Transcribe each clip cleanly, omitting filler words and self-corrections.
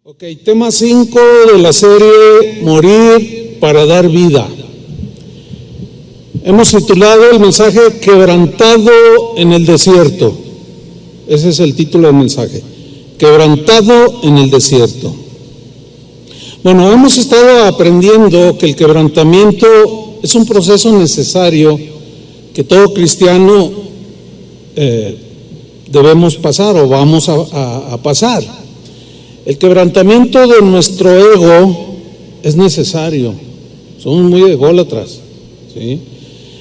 Ok, tema 5 de la serie Morir para dar vida. Hemos titulado el mensaje Quebrantado en el desierto. Ese es el título del mensaje, Quebrantado en el desierto. Bueno, hemos estado aprendiendo que el quebrantamiento es un proceso necesario que todo cristiano debemos pasar o vamos a pasar. El quebrantamiento de nuestro ego es necesario. Somos muy ególatras, ¿sí?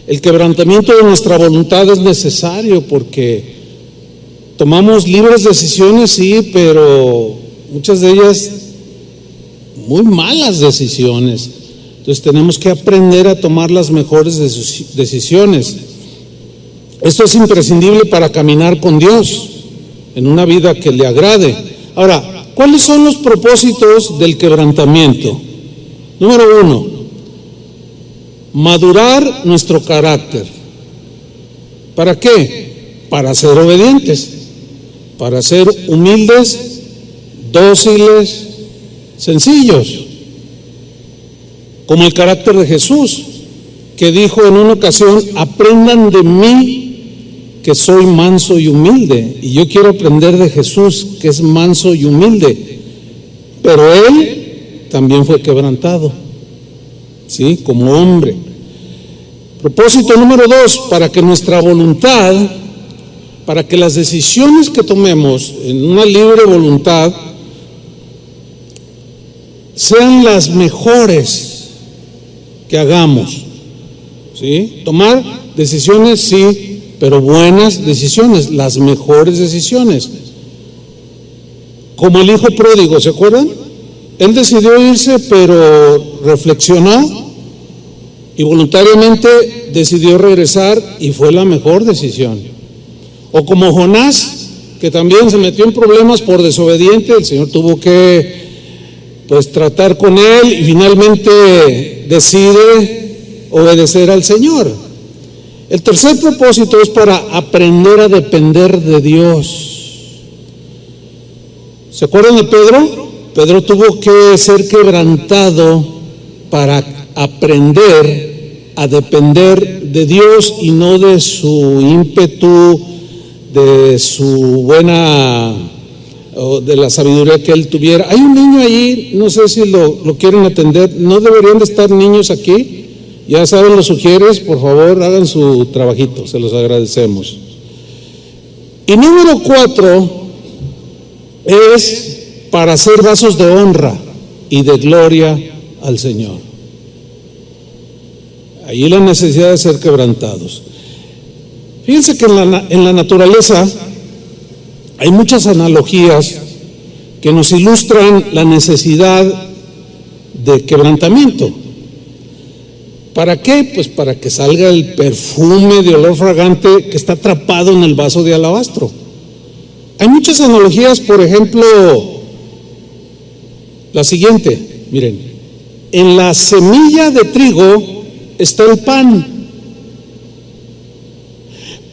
El quebrantamiento de nuestra voluntad es necesario porque tomamos libres decisiones, sí, pero muchas de ellas muy malas decisiones. Entonces tenemos que aprender a tomar las mejores decisiones. Esto es imprescindible para caminar con Dios en una vida que le agrade. Ahora, ¿cuáles son los propósitos del quebrantamiento? Número 1, madurar nuestro carácter. ¿Para qué? Para ser obedientes, para ser humildes, dóciles, sencillos, como el carácter de Jesús, que dijo en una ocasión: aprendan de mí, que soy manso y humilde. Y yo quiero aprender de Jesús, que es manso y humilde, pero Él también fue quebrantado, ¿sí? Como hombre. Propósito número 2, para que nuestra voluntad, para que las decisiones que tomemos en una libre voluntad sean las mejores que hagamos, ¿sí? Tomar decisiones, sí, pero buenas decisiones, las mejores decisiones. Como el hijo pródigo, ¿se acuerdan? Él decidió irse, pero reflexionó y voluntariamente decidió regresar y fue la mejor decisión. O como Jonás, que también se metió en problemas por desobediente, el Señor tuvo que tratar con él y finalmente decide obedecer al Señor. El tercer propósito es para aprender a depender de Dios. ¿Se acuerdan de Pedro? Pedro tuvo que ser quebrantado para aprender a depender de Dios y no de su ímpetu, de su buena, o de la sabiduría que él tuviera. Hay un niño ahí, no sé si lo quieren atender. ¿No deberían de estar niños aquí? Ya saben, los sugieres, por favor, hagan su trabajito, se los agradecemos. Y número 4 es para ser vasos de honra y de gloria al Señor. Ahí la necesidad de ser quebrantados. Fíjense que en la naturaleza hay muchas analogías que nos ilustran la necesidad de quebrantamiento. ¿Para qué? Pues para que salga el perfume de olor fragante que está atrapado en el vaso de alabastro. Hay muchas analogías, por ejemplo, la siguiente, miren, en la semilla de trigo está el pan,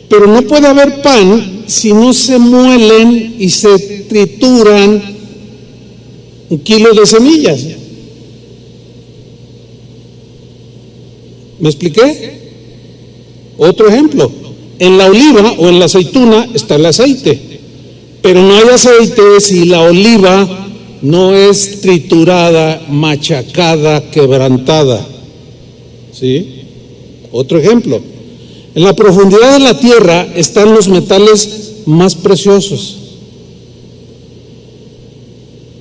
pero no puede haber pan si no se muelen y se trituran 1 kilo de semillas. ¿Me expliqué? Otro ejemplo, en la oliva o en la aceituna está el aceite, pero no hay aceite si la oliva no es triturada, machacada, quebrantada, ¿sí? Otro ejemplo, en la profundidad de la tierra están los metales más preciosos,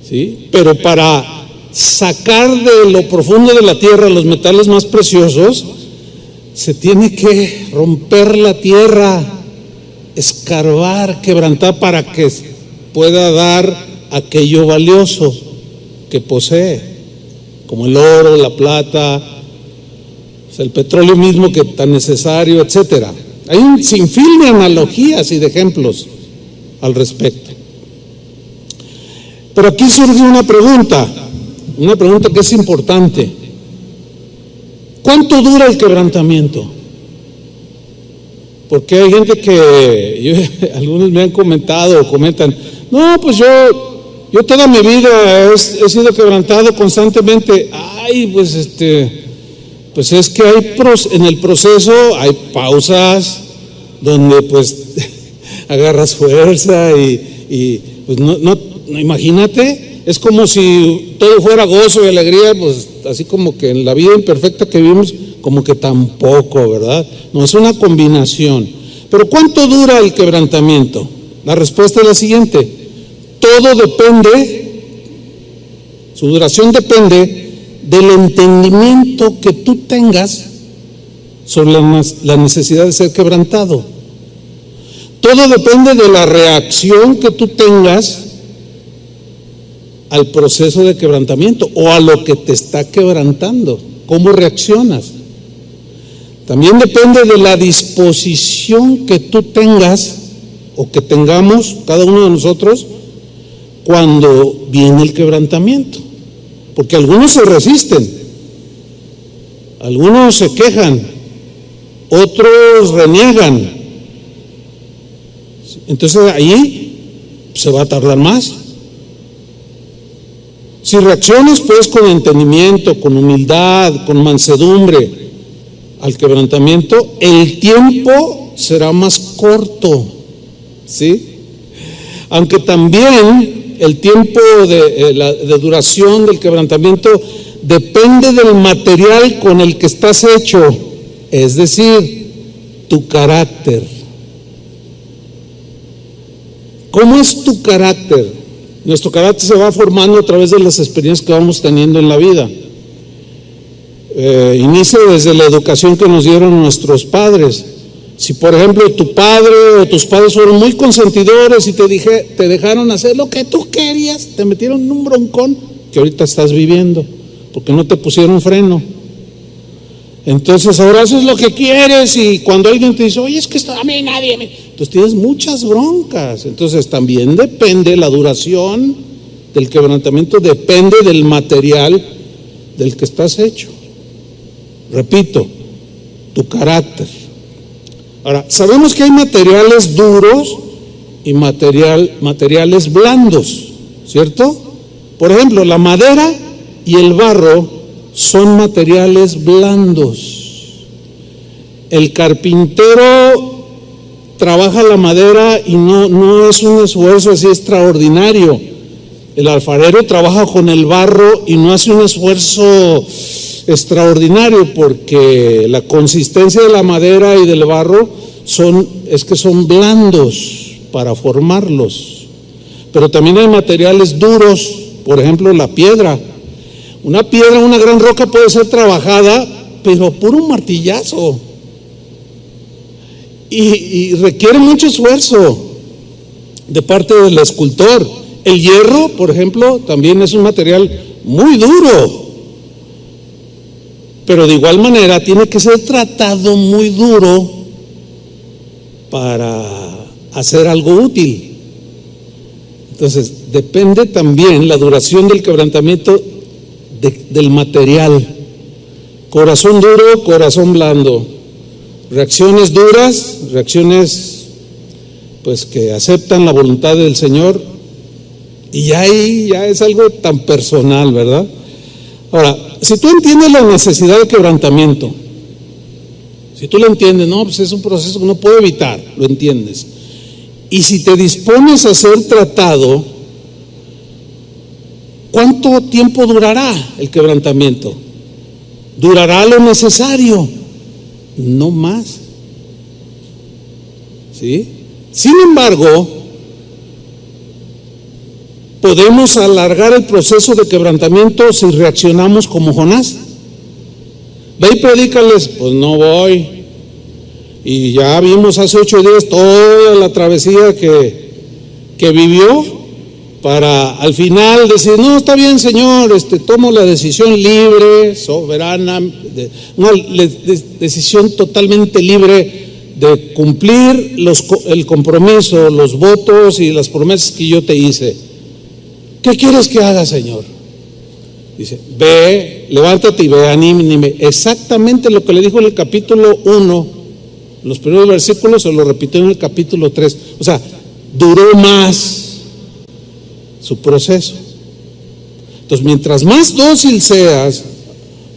¿sí? Pero para sacar de lo profundo de la tierra los metales más preciosos, se tiene que romper la tierra, escarbar, quebrantar para que pueda dar aquello valioso que posee, como el oro, la plata, el petróleo mismo que tan necesario, etcétera. Hay un sinfín de analogías y de ejemplos al respecto. Pero aquí surge una pregunta que es importante. ¿Cuánto dura el quebrantamiento? Porque hay gente que, algunos me han comentado o comentan, no, pues yo Yo toda mi vida he sido quebrantado constantemente. Ay, pues pues es que en el proceso hay pausas donde pues agarras fuerza y pues no, imagínate, es como si todo fuera gozo y alegría, pues así como que en la vida imperfecta que vivimos, como que tampoco, ¿verdad? No, es una combinación. Pero ¿cuánto dura el quebrantamiento? La respuesta es la siguiente: todo depende, su duración depende del entendimiento que tú tengas sobre la necesidad de ser quebrantado. Todo depende de la reacción que tú tengas al proceso de quebrantamiento o a lo que te está quebrantando. ¿Cómo reaccionas? También depende de la disposición que tú tengas o que tengamos cada uno de nosotros cuando viene el quebrantamiento. Porque algunos se resisten, algunos se quejan, otros reniegan. Entonces ahí se va a tardar más. Si reaccionas pues con entendimiento, con humildad, con mansedumbre al quebrantamiento, el tiempo será más corto, ¿sí? Aunque también el tiempo de duración del quebrantamiento depende del material con el que estás hecho, es decir, tu carácter. ¿Cómo es tu carácter? Nuestro carácter se va formando a través de las experiencias que vamos teniendo en la vida. Inicia desde la educación que nos dieron nuestros padres. Si por ejemplo tu padre o tus padres fueron muy consentidores y te dejaron hacer lo que tú querías, te metieron en un broncón que ahorita estás viviendo, porque no te pusieron freno. Entonces ahora haces lo que quieres y cuando alguien te dice, oye, es que esto a mí nadie me... Entonces tienes muchas broncas. Entonces también depende la duración del quebrantamiento, depende del material del que estás hecho. Repito, tu carácter. Ahora, sabemos que hay materiales duros y materiales blandos, ¿cierto? Por ejemplo, la madera y el barro son materiales blandos. El carpintero trabaja la madera y no es un esfuerzo así extraordinario. El alfarero trabaja con el barro y no hace un esfuerzo extraordinario, porque la consistencia de la madera y del barro es que son blandos para formarlos. Pero también hay materiales duros, por ejemplo la piedra. Una piedra, una gran roca puede ser trabajada, pero por un martillazo. Y requiere mucho esfuerzo de parte del escultor. El hierro, por ejemplo, también es un material muy duro, pero de igual manera tiene que ser tratado muy duro para hacer algo útil. Entonces, depende también la duración del quebrantamiento del material. Corazón duro, corazón blando. Reacciones duras, reacciones pues que aceptan la voluntad del Señor, y ya ahí ya es algo tan personal, ¿verdad? Ahora, si tú entiendes la necesidad de quebrantamiento, si tú lo entiendes, no, pues es un proceso que no puedo evitar, lo entiendes. Y si te dispones a ser tratado, ¿cuánto tiempo durará el quebrantamiento? ¿Durará lo necesario? No más. ¿Sí? Sin embargo, podemos alargar el proceso de quebrantamiento si reaccionamos como Jonás. Ve y predícales, pues no voy. Y ya vimos hace 8 días toda la travesía que vivió para al final decir, no, está bien, Señor, tomo la decisión libre, soberana, decisión totalmente libre de cumplir el compromiso, los votos y las promesas que yo te hice. ¿Qué quieres que haga, Señor? Dice, ve, levántate y ve, anímame. Exactamente lo que le dijo en el capítulo 1, los primeros versículos, se lo repitió en el capítulo 3. O sea, duró más. su proceso. Entonces, mientras más dócil seas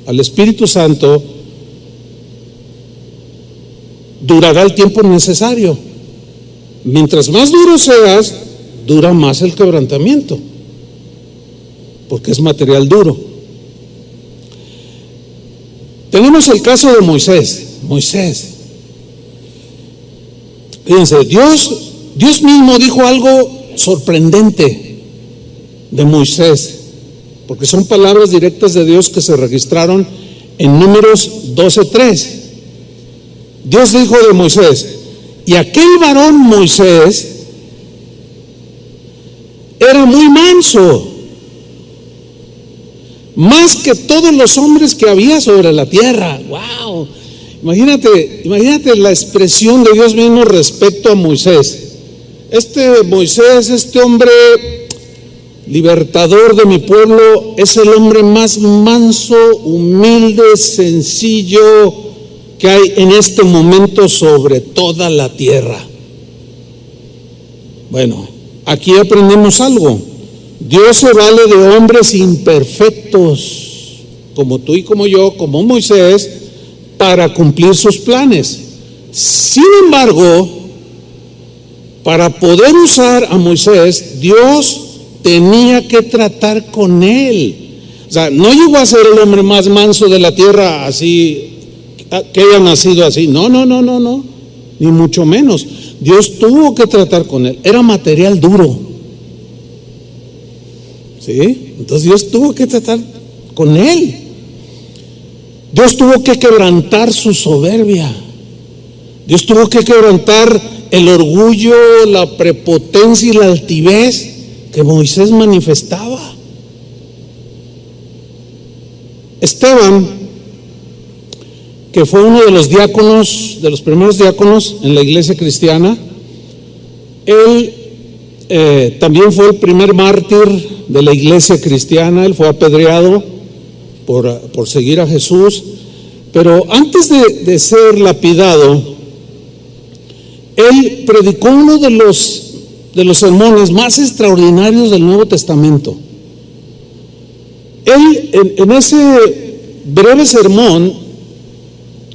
al Espíritu Santo, durará el tiempo necesario. Mientras más duro seas, dura más el quebrantamiento, porque es material duro. Tenemos el caso de Moisés. Fíjense, Dios mismo dijo algo sorprendente de Moisés, porque son palabras directas de Dios que se registraron en Números 12:3. Dios dijo de Moisés: y aquel varón Moisés era muy manso, más que todos los hombres que había sobre la tierra. ¡Wow! Imagínate la expresión de Dios mismo respecto a Moisés. Moisés, este hombre libertador de mi pueblo, es el hombre más manso, humilde, sencillo que hay en este momento sobre toda la tierra. Bueno, aquí aprendemos algo. Dios se vale de hombres imperfectos, como tú y como yo, como Moisés, para cumplir sus planes. Sin embargo, para poder usar a Moisés, Dios tenía que tratar con él. O sea, no llegó a ser el hombre más manso de la tierra, así, que haya nacido así. No, ni mucho menos. Dios tuvo que tratar con él. Era material duro. ¿Sí? Entonces Dios tuvo que tratar con él. Dios tuvo que quebrantar su soberbia. Dios tuvo que quebrantar el orgullo, la prepotencia y la altivez que Moisés manifestaba. Esteban, que fue uno de los diáconos, de los primeros diáconos en la iglesia cristiana, él también fue el primer mártir de la iglesia cristiana. Él fue apedreado por seguir a Jesús, pero antes de ser lapidado, él predicó uno de los sermones más extraordinarios del Nuevo Testamento. Él, en ese breve sermón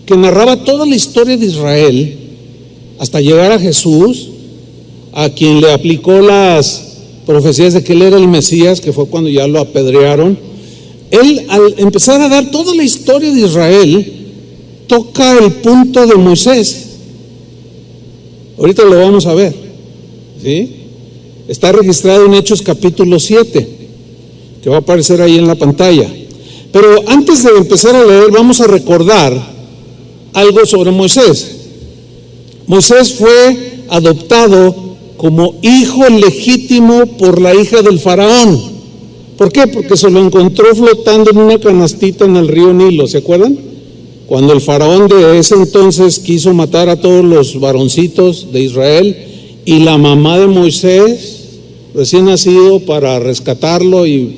que narraba toda la historia de Israel hasta llegar a Jesús, a quien le aplicó las profecías de que él era el Mesías, que fue cuando ya lo apedrearon, él, al empezar a dar toda la historia de Israel, toca el punto de Moisés. Ahorita lo vamos a ver, ¿sí? Está registrado en Hechos capítulo 7, que va a aparecer ahí en la pantalla. Pero antes de empezar a leer, vamos a recordar algo sobre Moisés. Moisés fue adoptado como hijo legítimo por la hija del faraón. ¿Por qué? Porque se lo encontró flotando en una canastita en el río Nilo, ¿se acuerdan? Cuando el faraón de ese entonces quiso matar a todos los varoncitos de Israel, y la mamá de Moisés, recién nacido, para rescatarlo y,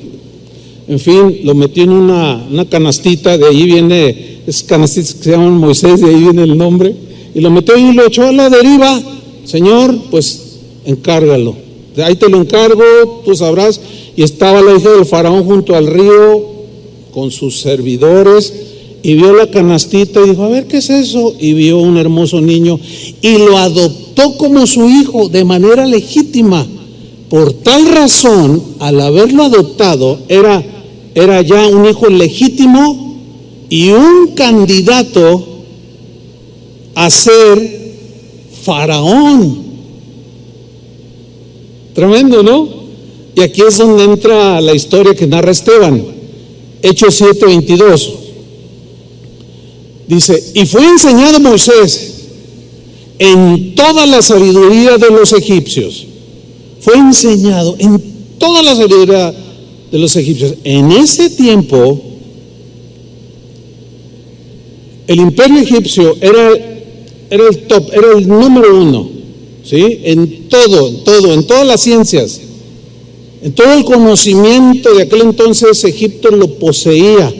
en fin, lo metió en una canastita. De ahí viene, esas canastitas que se llaman Moisés, de ahí viene el nombre, y lo metió y lo echó a la deriva. Señor, pues encárgalo, de ahí te lo encargo, tú sabrás. Y estaba la hija del faraón junto al río con sus servidores, y vio la canastita y dijo: a ver, ¿qué es eso? Y vio un hermoso niño y lo adoptó como su hijo de manera legítima. Por tal razón, al haberlo adoptado, era ya un hijo legítimo y un candidato a ser faraón. Tremendo, ¿no? Y aquí es donde entra la historia que narra Esteban. Hechos 7:22. Dice: y fue enseñado Moisés en toda la sabiduría de los egipcios. Fue enseñado en toda la sabiduría de los egipcios. En ese tiempo, el imperio egipcio era el top, era el número uno, ¿sí? En todas las ciencias, en todo el conocimiento de aquel entonces, Egipto lo poseía.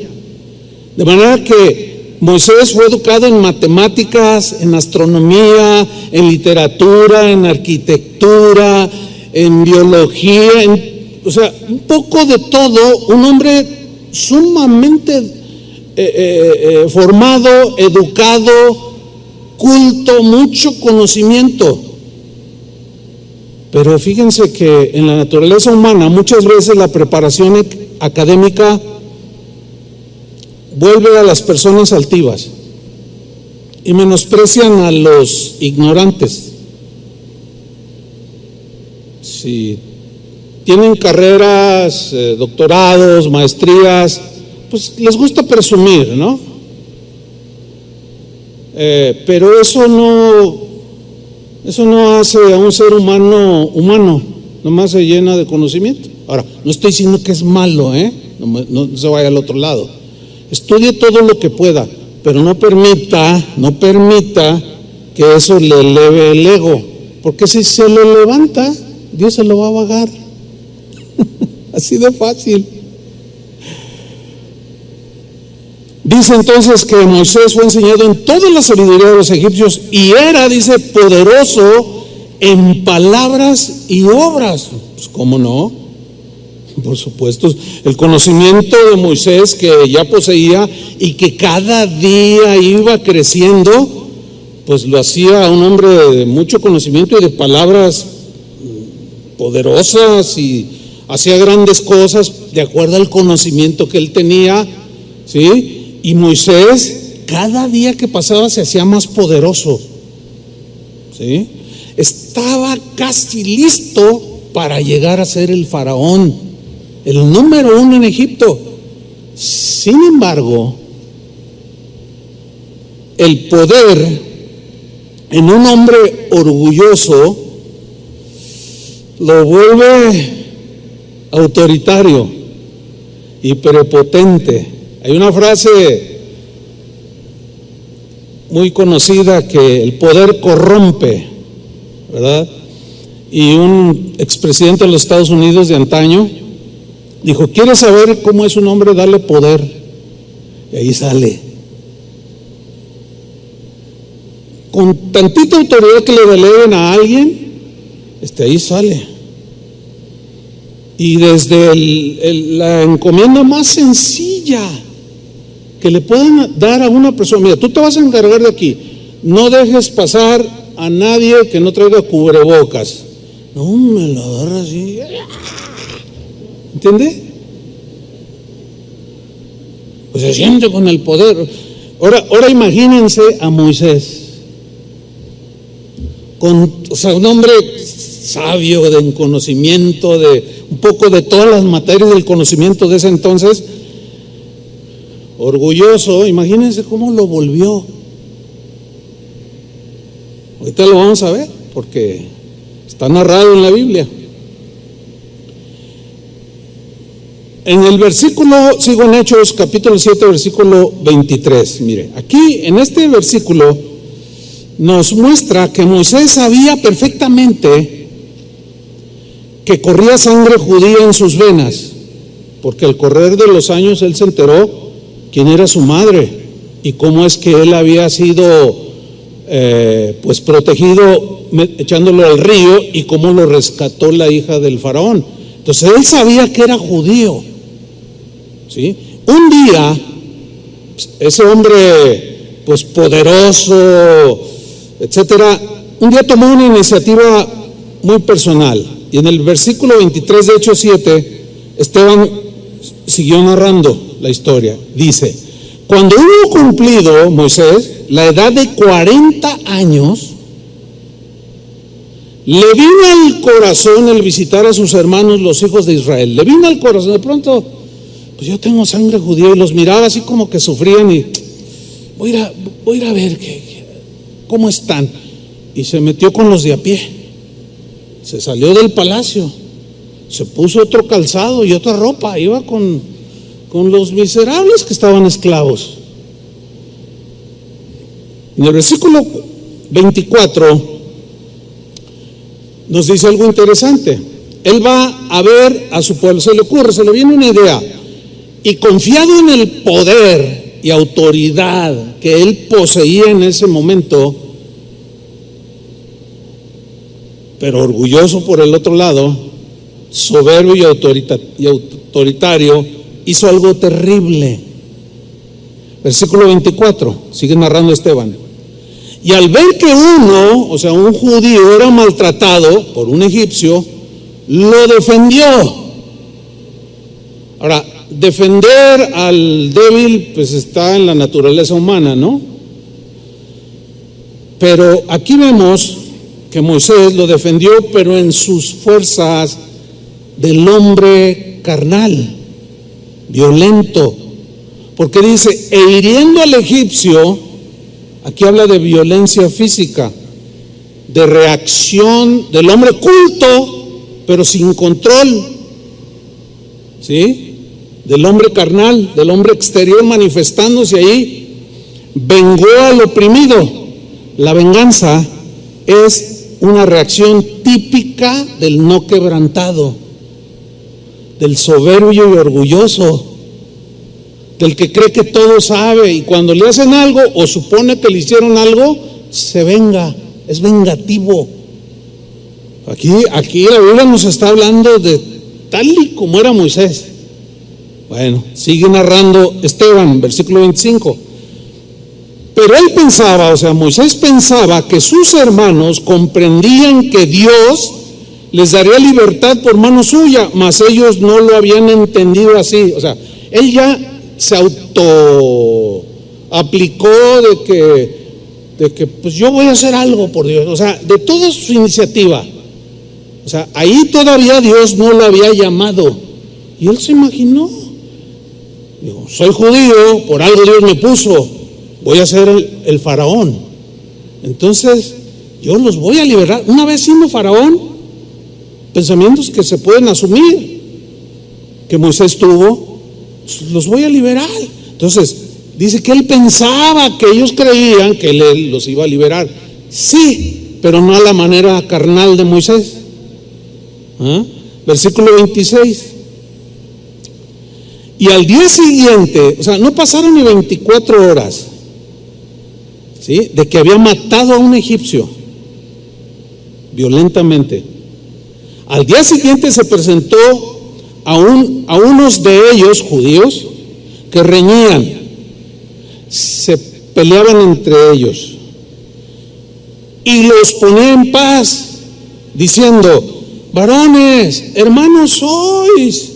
De manera que Moisés fue educado en matemáticas, en astronomía, en literatura, en arquitectura, en biología, o sea, un poco de todo, un hombre sumamente formado, educado, culto, mucho conocimiento. Pero fíjense que en la naturaleza humana muchas veces la preparación académica vuelve a las personas altivas y menosprecian a los ignorantes. Si tienen carreras, doctorados, maestrías, pues les gusta presumir, ¿no? Pero eso no hace a un ser humano, nomás se llena de conocimiento. Ahora, no estoy diciendo que es malo, no se vaya al otro lado. Estudie todo lo que pueda, pero no permita que eso le eleve el ego, porque si se lo levanta, Dios se lo va a bajar. Así de fácil. Dice entonces que Moisés fue enseñado en toda la sabiduría de los egipcios y era, dice, poderoso en palabras y obras. Pues cómo no, por supuesto, el conocimiento de Moisés que ya poseía y que cada día iba creciendo, pues lo hacía un hombre de mucho conocimiento y de palabras poderosas, y hacía grandes cosas de acuerdo al conocimiento que él tenía, ¿sí? Y Moisés, cada día que pasaba se hacía más poderoso, ¿sí? Estaba casi listo para llegar a ser el faraón, el número uno en Egipto. Sin embargo, el poder en un hombre orgulloso lo vuelve autoritario y prepotente. Hay una frase muy conocida que el poder corrompe, ¿verdad? Y un expresidente de los Estados Unidos de antaño dijo: ¿quieres saber cómo es un hombre? Dale poder. Y ahí sale. Con tantita autoridad que le deleguen a alguien, ahí sale. Y desde la encomienda más sencilla que le pueden dar a una persona: mira, tú te vas a encargar de aquí, no dejes pasar a nadie que no traiga cubrebocas. No, me lo agarra así. ¿Entiende? Pues se siente con el poder. Ahora imagínense a Moisés, un hombre sabio, de conocimiento, de un poco de todas las materias del conocimiento de ese entonces, orgulloso. Imagínense cómo lo volvió. Ahorita lo vamos a ver porque está narrado en la Biblia. En el versículo, sigo en Hechos capítulo 7, versículo 23. Mire, aquí en este versículo nos muestra que Moisés sabía perfectamente que corría sangre judía en sus venas, porque al correr de los años él se enteró quién era su madre y cómo es que él había sido pues protegido echándolo al río, y cómo lo rescató la hija del faraón. Entonces él sabía que era judío, ¿sí? Un día ese hombre pues poderoso, etcétera, un día tomó una iniciativa muy personal, y en el versículo 23 de Hechos 7 Esteban siguió narrando la historia. Dice: cuando hubo cumplido Moisés la edad de 40 años, le vino al corazón el visitar a sus hermanos los hijos de Israel. Le vino al corazón, de pronto, pues yo tengo sangre judía, y los miraba así como que sufrían, y voy a ir a ver cómo están. Y se metió con los de a pie, se salió del palacio, se puso otro calzado y otra ropa, iba con los miserables que estaban esclavos. En el versículo 24 nos dice algo interesante. Él va a ver a su pueblo, se le viene una idea, y confiado en el poder y autoridad que él poseía en ese momento, pero orgulloso por el otro lado, soberbio y autoritario, hizo algo terrible. Versículo 24, sigue narrando Esteban. Y al ver que uno, o sea, un judío, era maltratado por un egipcio, lo defendió. Ahora, defender al débil, pues está en la naturaleza humana, ¿no? Pero aquí vemos que Moisés lo defendió, pero en sus fuerzas del hombre carnal, violento. Porque dice, e hiriendo al egipcio, aquí habla de violencia física, de reacción del hombre culto, pero sin control, ¿sí? Del hombre carnal, del hombre exterior manifestándose ahí, vengó al oprimido. La venganza es una reacción típica del no quebrantado, del soberbio y orgulloso, del que cree que todo sabe, y cuando le hacen algo o supone que le hicieron algo, se venga, es vengativo. Aquí la Biblia nos está hablando de tal y como era Moisés. Bueno, sigue narrando Esteban, versículo 25. Pero él pensaba, o sea, Moisés pensaba que sus hermanos comprendían que Dios les daría libertad por mano suya, mas ellos no lo habían entendido así. O sea, él ya se auto aplicó de que pues yo voy a hacer algo por Dios, o sea, de toda su iniciativa. O sea, ahí todavía Dios no lo había llamado. Y él se imaginó, digo, soy judío, por algo Dios me puso, voy a ser el faraón. Entonces, yo los voy a liberar. Una vez siendo faraón, pensamientos que se pueden asumir, que Moisés tuvo, los voy a liberar. Entonces, dice que él pensaba que ellos creían que él los iba a liberar. Sí, pero no a la manera carnal de Moisés. Versículo 26. Y al día siguiente, o sea, no pasaron ni 24 horas, ¿sí?, de que había matado a un egipcio violentamente. Al día siguiente se presentó a unos de ellos, judíos, que reñían, se peleaban entre ellos, y los ponía en paz, diciendo: varones, hermanos sois,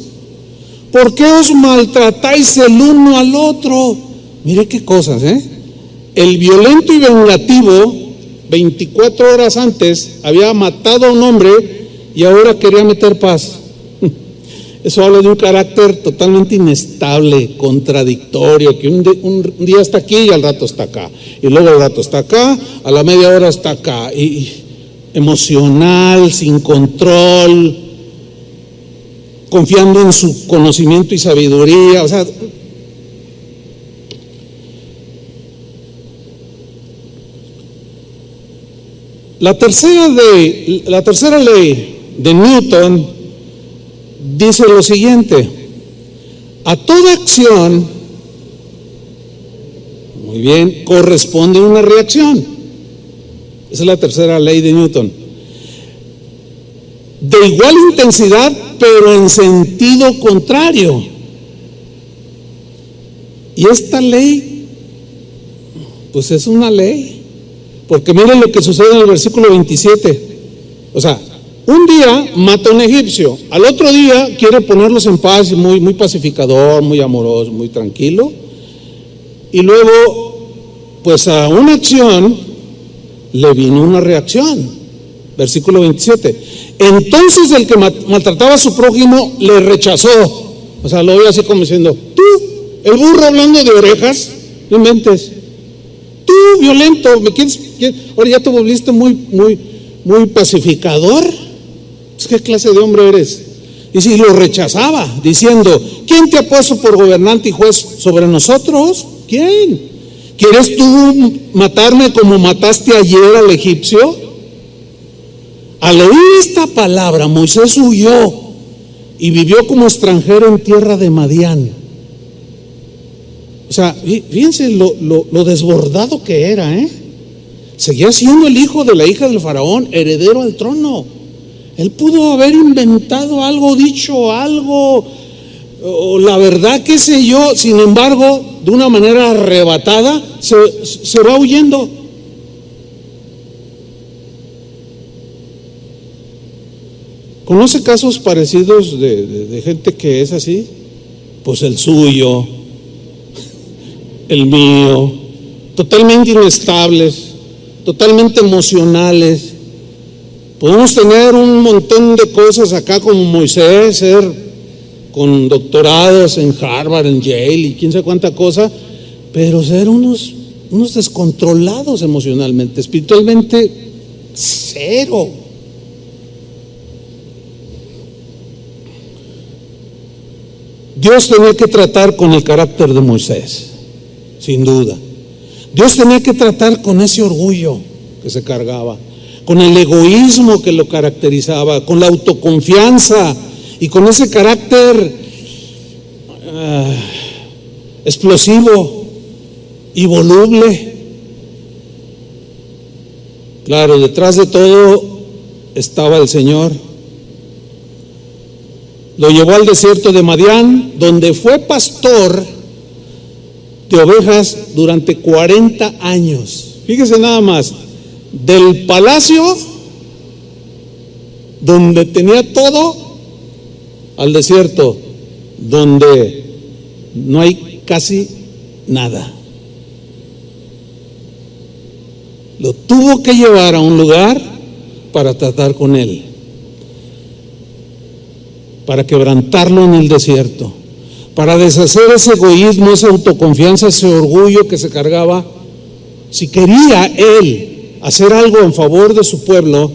¿por qué os maltratáis el uno al otro? Mire qué cosas, El violento y vengativo, 24 horas antes, había matado a un hombre y ahora quería meter paz. Eso habla de un carácter totalmente inestable, contradictorio, que un día está aquí y al rato está acá, y luego al rato está acá, a la media hora está acá, y emocional, sin control, confiando en su conocimiento y sabiduría. O sea, la tercera ley de Newton dice lo siguiente: a toda acción, muy bien, corresponde una reacción. Esa es la tercera ley de Newton. De igual intensidad, pero en sentido contrario. Y esta ley, pues es una ley, porque miren lo que sucede en el versículo 27. O sea, un día mata a un egipcio, al otro día quiere ponerlos en paz, muy pacificador, muy amoroso, muy tranquilo, y luego, pues a una acción le vino una reacción. Versículo 27. Entonces el que maltrataba a su prójimo le rechazó. O sea, lo ve así como diciendo: tú, el burro hablando de orejas, no inventes. Tú, violento, ¿me quieres? Ahora ya te volviste muy pacificador. ¿Qué clase de hombre eres? Y lo rechazaba, diciendo: ¿quién te ha puesto por gobernante y juez sobre nosotros? ¿Quién? ¿Quieres tú matarme como mataste ayer al egipcio? Al oír esta palabra, Moisés huyó y vivió como extranjero en tierra de Madián. O sea, fíjense lo desbordado que era, Seguía siendo el hijo de la hija del faraón, heredero al trono. Él pudo haber inventado algo, dicho algo, o la verdad, qué sé yo. Sin embargo, de una manera arrebatada, se va huyendo. ¿Conoce casos parecidos de gente que es así? Pues el suyo, el mío, totalmente inestables, totalmente emocionales. Podemos tener un montón de cosas acá como Moisés, ser con doctorados en Harvard, en Yale y quién sabe cuánta cosa, pero ser unos descontrolados emocionalmente, espiritualmente cero. Dios tenía que tratar con el carácter de Moisés, sin duda. Dios tenía que tratar con ese orgullo que se cargaba, con el egoísmo que lo caracterizaba, con la autoconfianza y con ese carácter explosivo y voluble. Claro, detrás de todo estaba el Señor. Lo llevó al desierto de Madián, donde fue pastor de ovejas durante 40 años. Fíjese nada más, del palacio, donde tenía todo, al desierto, donde no hay casi nada. Lo tuvo que llevar a un lugar para tratar con él, para quebrantarlo en el desierto, para deshacer ese egoísmo, esa autoconfianza, ese orgullo que se cargaba. Si quería él hacer algo en favor de su pueblo,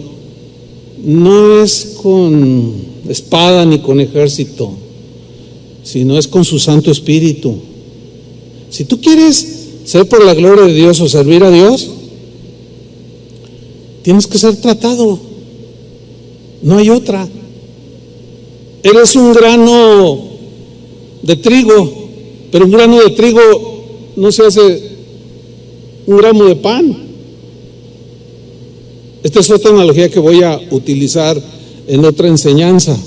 no es con espada ni con ejército, sino es con su Santo Espíritu. Si tú quieres ser por la gloria de Dios o servir a Dios, tienes que ser tratado, no hay otra. Eres un grano de trigo, pero un grano de trigo no se hace un gramo de pan. Esta es otra analogía que voy a utilizar en otra enseñanza.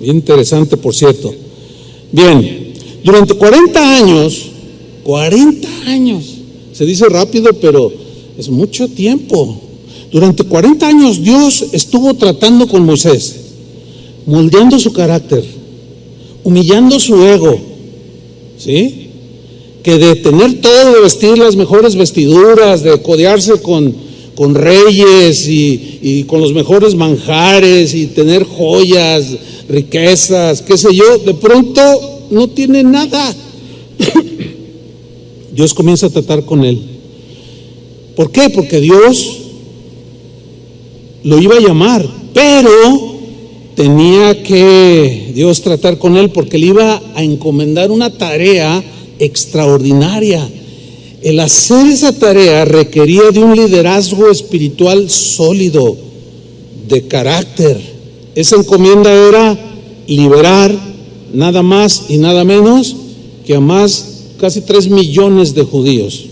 Bien interesante, por cierto. Bien, durante 40 años, se dice rápido, pero es mucho tiempo. Durante 40 años Dios estuvo tratando con Moisés, moldeando su carácter, humillando su ego, ¿sí? Que de tener todo, de vestir las mejores vestiduras, de codearse con reyes y con los mejores manjares y tener joyas, riquezas, qué sé yo, de pronto no tiene nada. Dios comienza a tratar con él. ¿Por qué? Porque Dios lo iba a llamar, pero tenía que Dios tratar con él porque le iba a encomendar una tarea extraordinaria. El hacer esa tarea requería de un liderazgo espiritual sólido, de carácter. Esa encomienda era liberar nada más y nada menos que a casi 3 millones de judíos,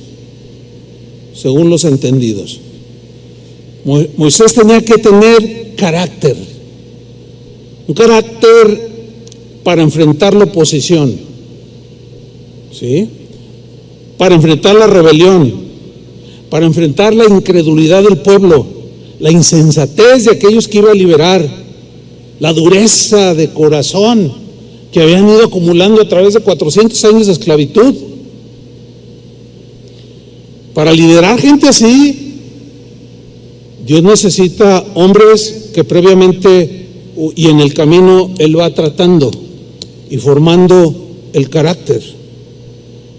según los entendidos. Moisés tenía que tener carácter, un carácter para enfrentar la oposición, ¿sí? Para enfrentar la rebelión, para enfrentar la incredulidad del pueblo, la insensatez de aquellos que iba a liberar, la dureza de corazón que habían ido acumulando a través de 400 años de esclavitud. Para liderar gente así, Dios necesita hombres que previamente y en el camino Él va tratando y formando el carácter.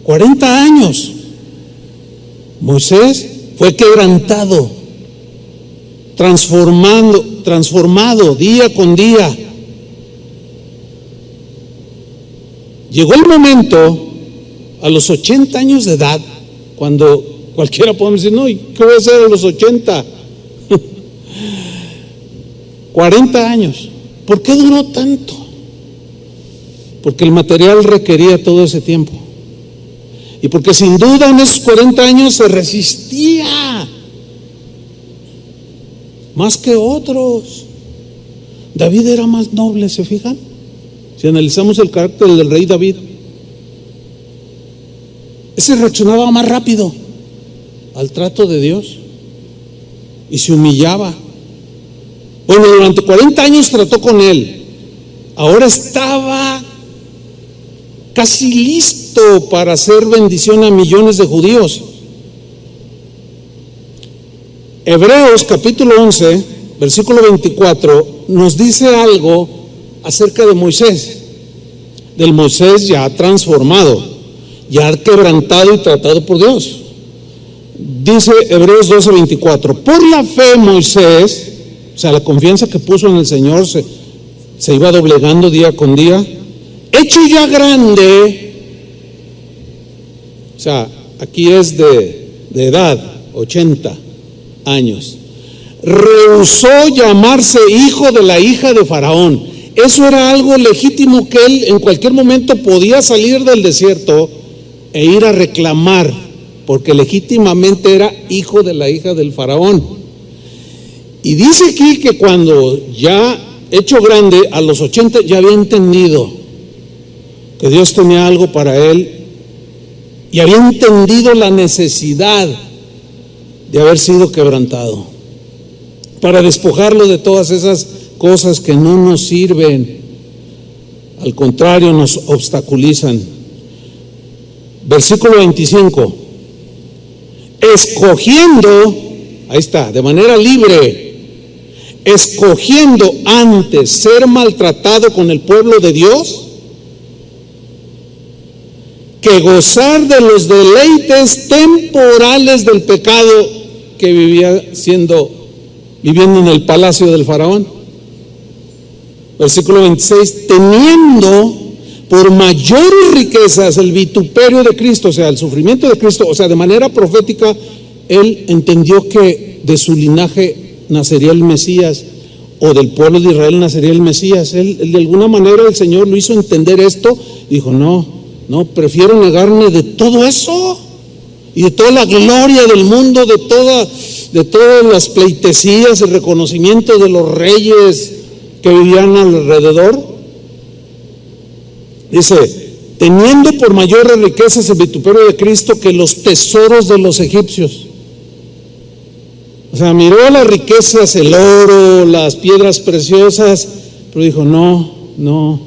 40 años. Moisés fue quebrantado, transformado día con día. Llegó el momento, a los 80 años de edad, cuando cualquiera puede decir, no, ¿y qué voy a hacer a los 80? 40 años. ¿Por qué duró tanto? Porque el material requería todo ese tiempo. Y porque sin duda en esos 40 años se resistía. más que otros. David era más noble, ¿se fijan? Si analizamos el carácter del rey David, ese reaccionaba más rápido al trato de Dios y se humillaba. Bueno, durante 40 años trató con él. Ahora estaba casi listo para hacer bendición a millones de judíos. Hebreos capítulo 11, versículo 24, nos dice algo acerca de Moisés, del Moisés ya transformado, ya quebrantado y tratado por Dios. Dice Hebreos 12, 24, por la fe Moisés, o sea, la confianza que puso en el Señor, se iba doblegando día con día, hecho ya grande, o sea, aquí es de edad, 80 años, rehusó llamarse hijo de la hija de Faraón. Eso era algo legítimo, que él en cualquier momento podía salir del desierto e ir a reclamar, porque legítimamente era hijo de la hija del Faraón. Y dice aquí que cuando ya hecho grande, a los 80, ya había entendido que Dios tenía algo para él y había entendido la necesidad de haber sido quebrantado, para despojarlo de todas esas cosas que no nos sirven, al contrario, nos obstaculizan. Versículo 25, escogiendo, ahí está, de manera libre, escogiendo antes ser maltratado con el pueblo de Dios que gozar de los deleites temporales del pecado que viviendo en el palacio del Faraón. Versículo 26, teniendo por mayores riquezas el vituperio de Cristo, o sea, el sufrimiento de Cristo, o sea, de manera profética, él entendió que de su linaje nacería el Mesías, o del pueblo de Israel nacería el Mesías. Él de alguna manera el Señor lo hizo entender esto, dijo, no, prefiero negarme de todo eso y de toda la gloria del mundo, de todas las pleitesías, el reconocimiento de los reyes que vivían alrededor. Dice, teniendo por mayores riquezas el vituperio de Cristo que los tesoros de los egipcios. O sea, miró las riquezas, el oro, las piedras preciosas, pero dijo, no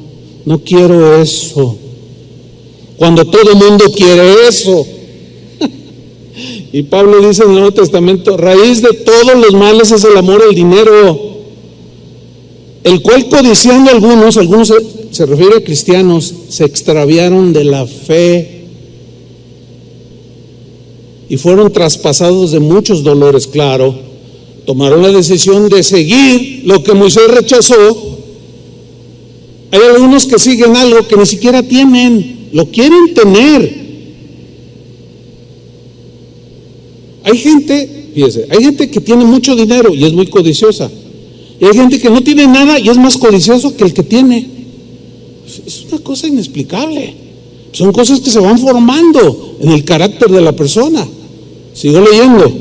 quiero eso. Cuando todo el mundo quiere eso. Y Pablo dice en el Nuevo Testamento, raíz de todos los males es el amor al dinero, el cual codiciando algunos se refiere a cristianos, se extraviaron de la fe y fueron traspasados de muchos dolores. Claro, tomaron la decisión de seguir lo que Moisés rechazó. Hay algunos que siguen algo que ni siquiera tienen, lo quieren tener. Hay gente que tiene mucho dinero y es muy codiciosa. Y hay gente que no tiene nada y es más codicioso que el que tiene. Es una cosa inexplicable. Son cosas que se van formando en el carácter de la persona. Sigo leyendo.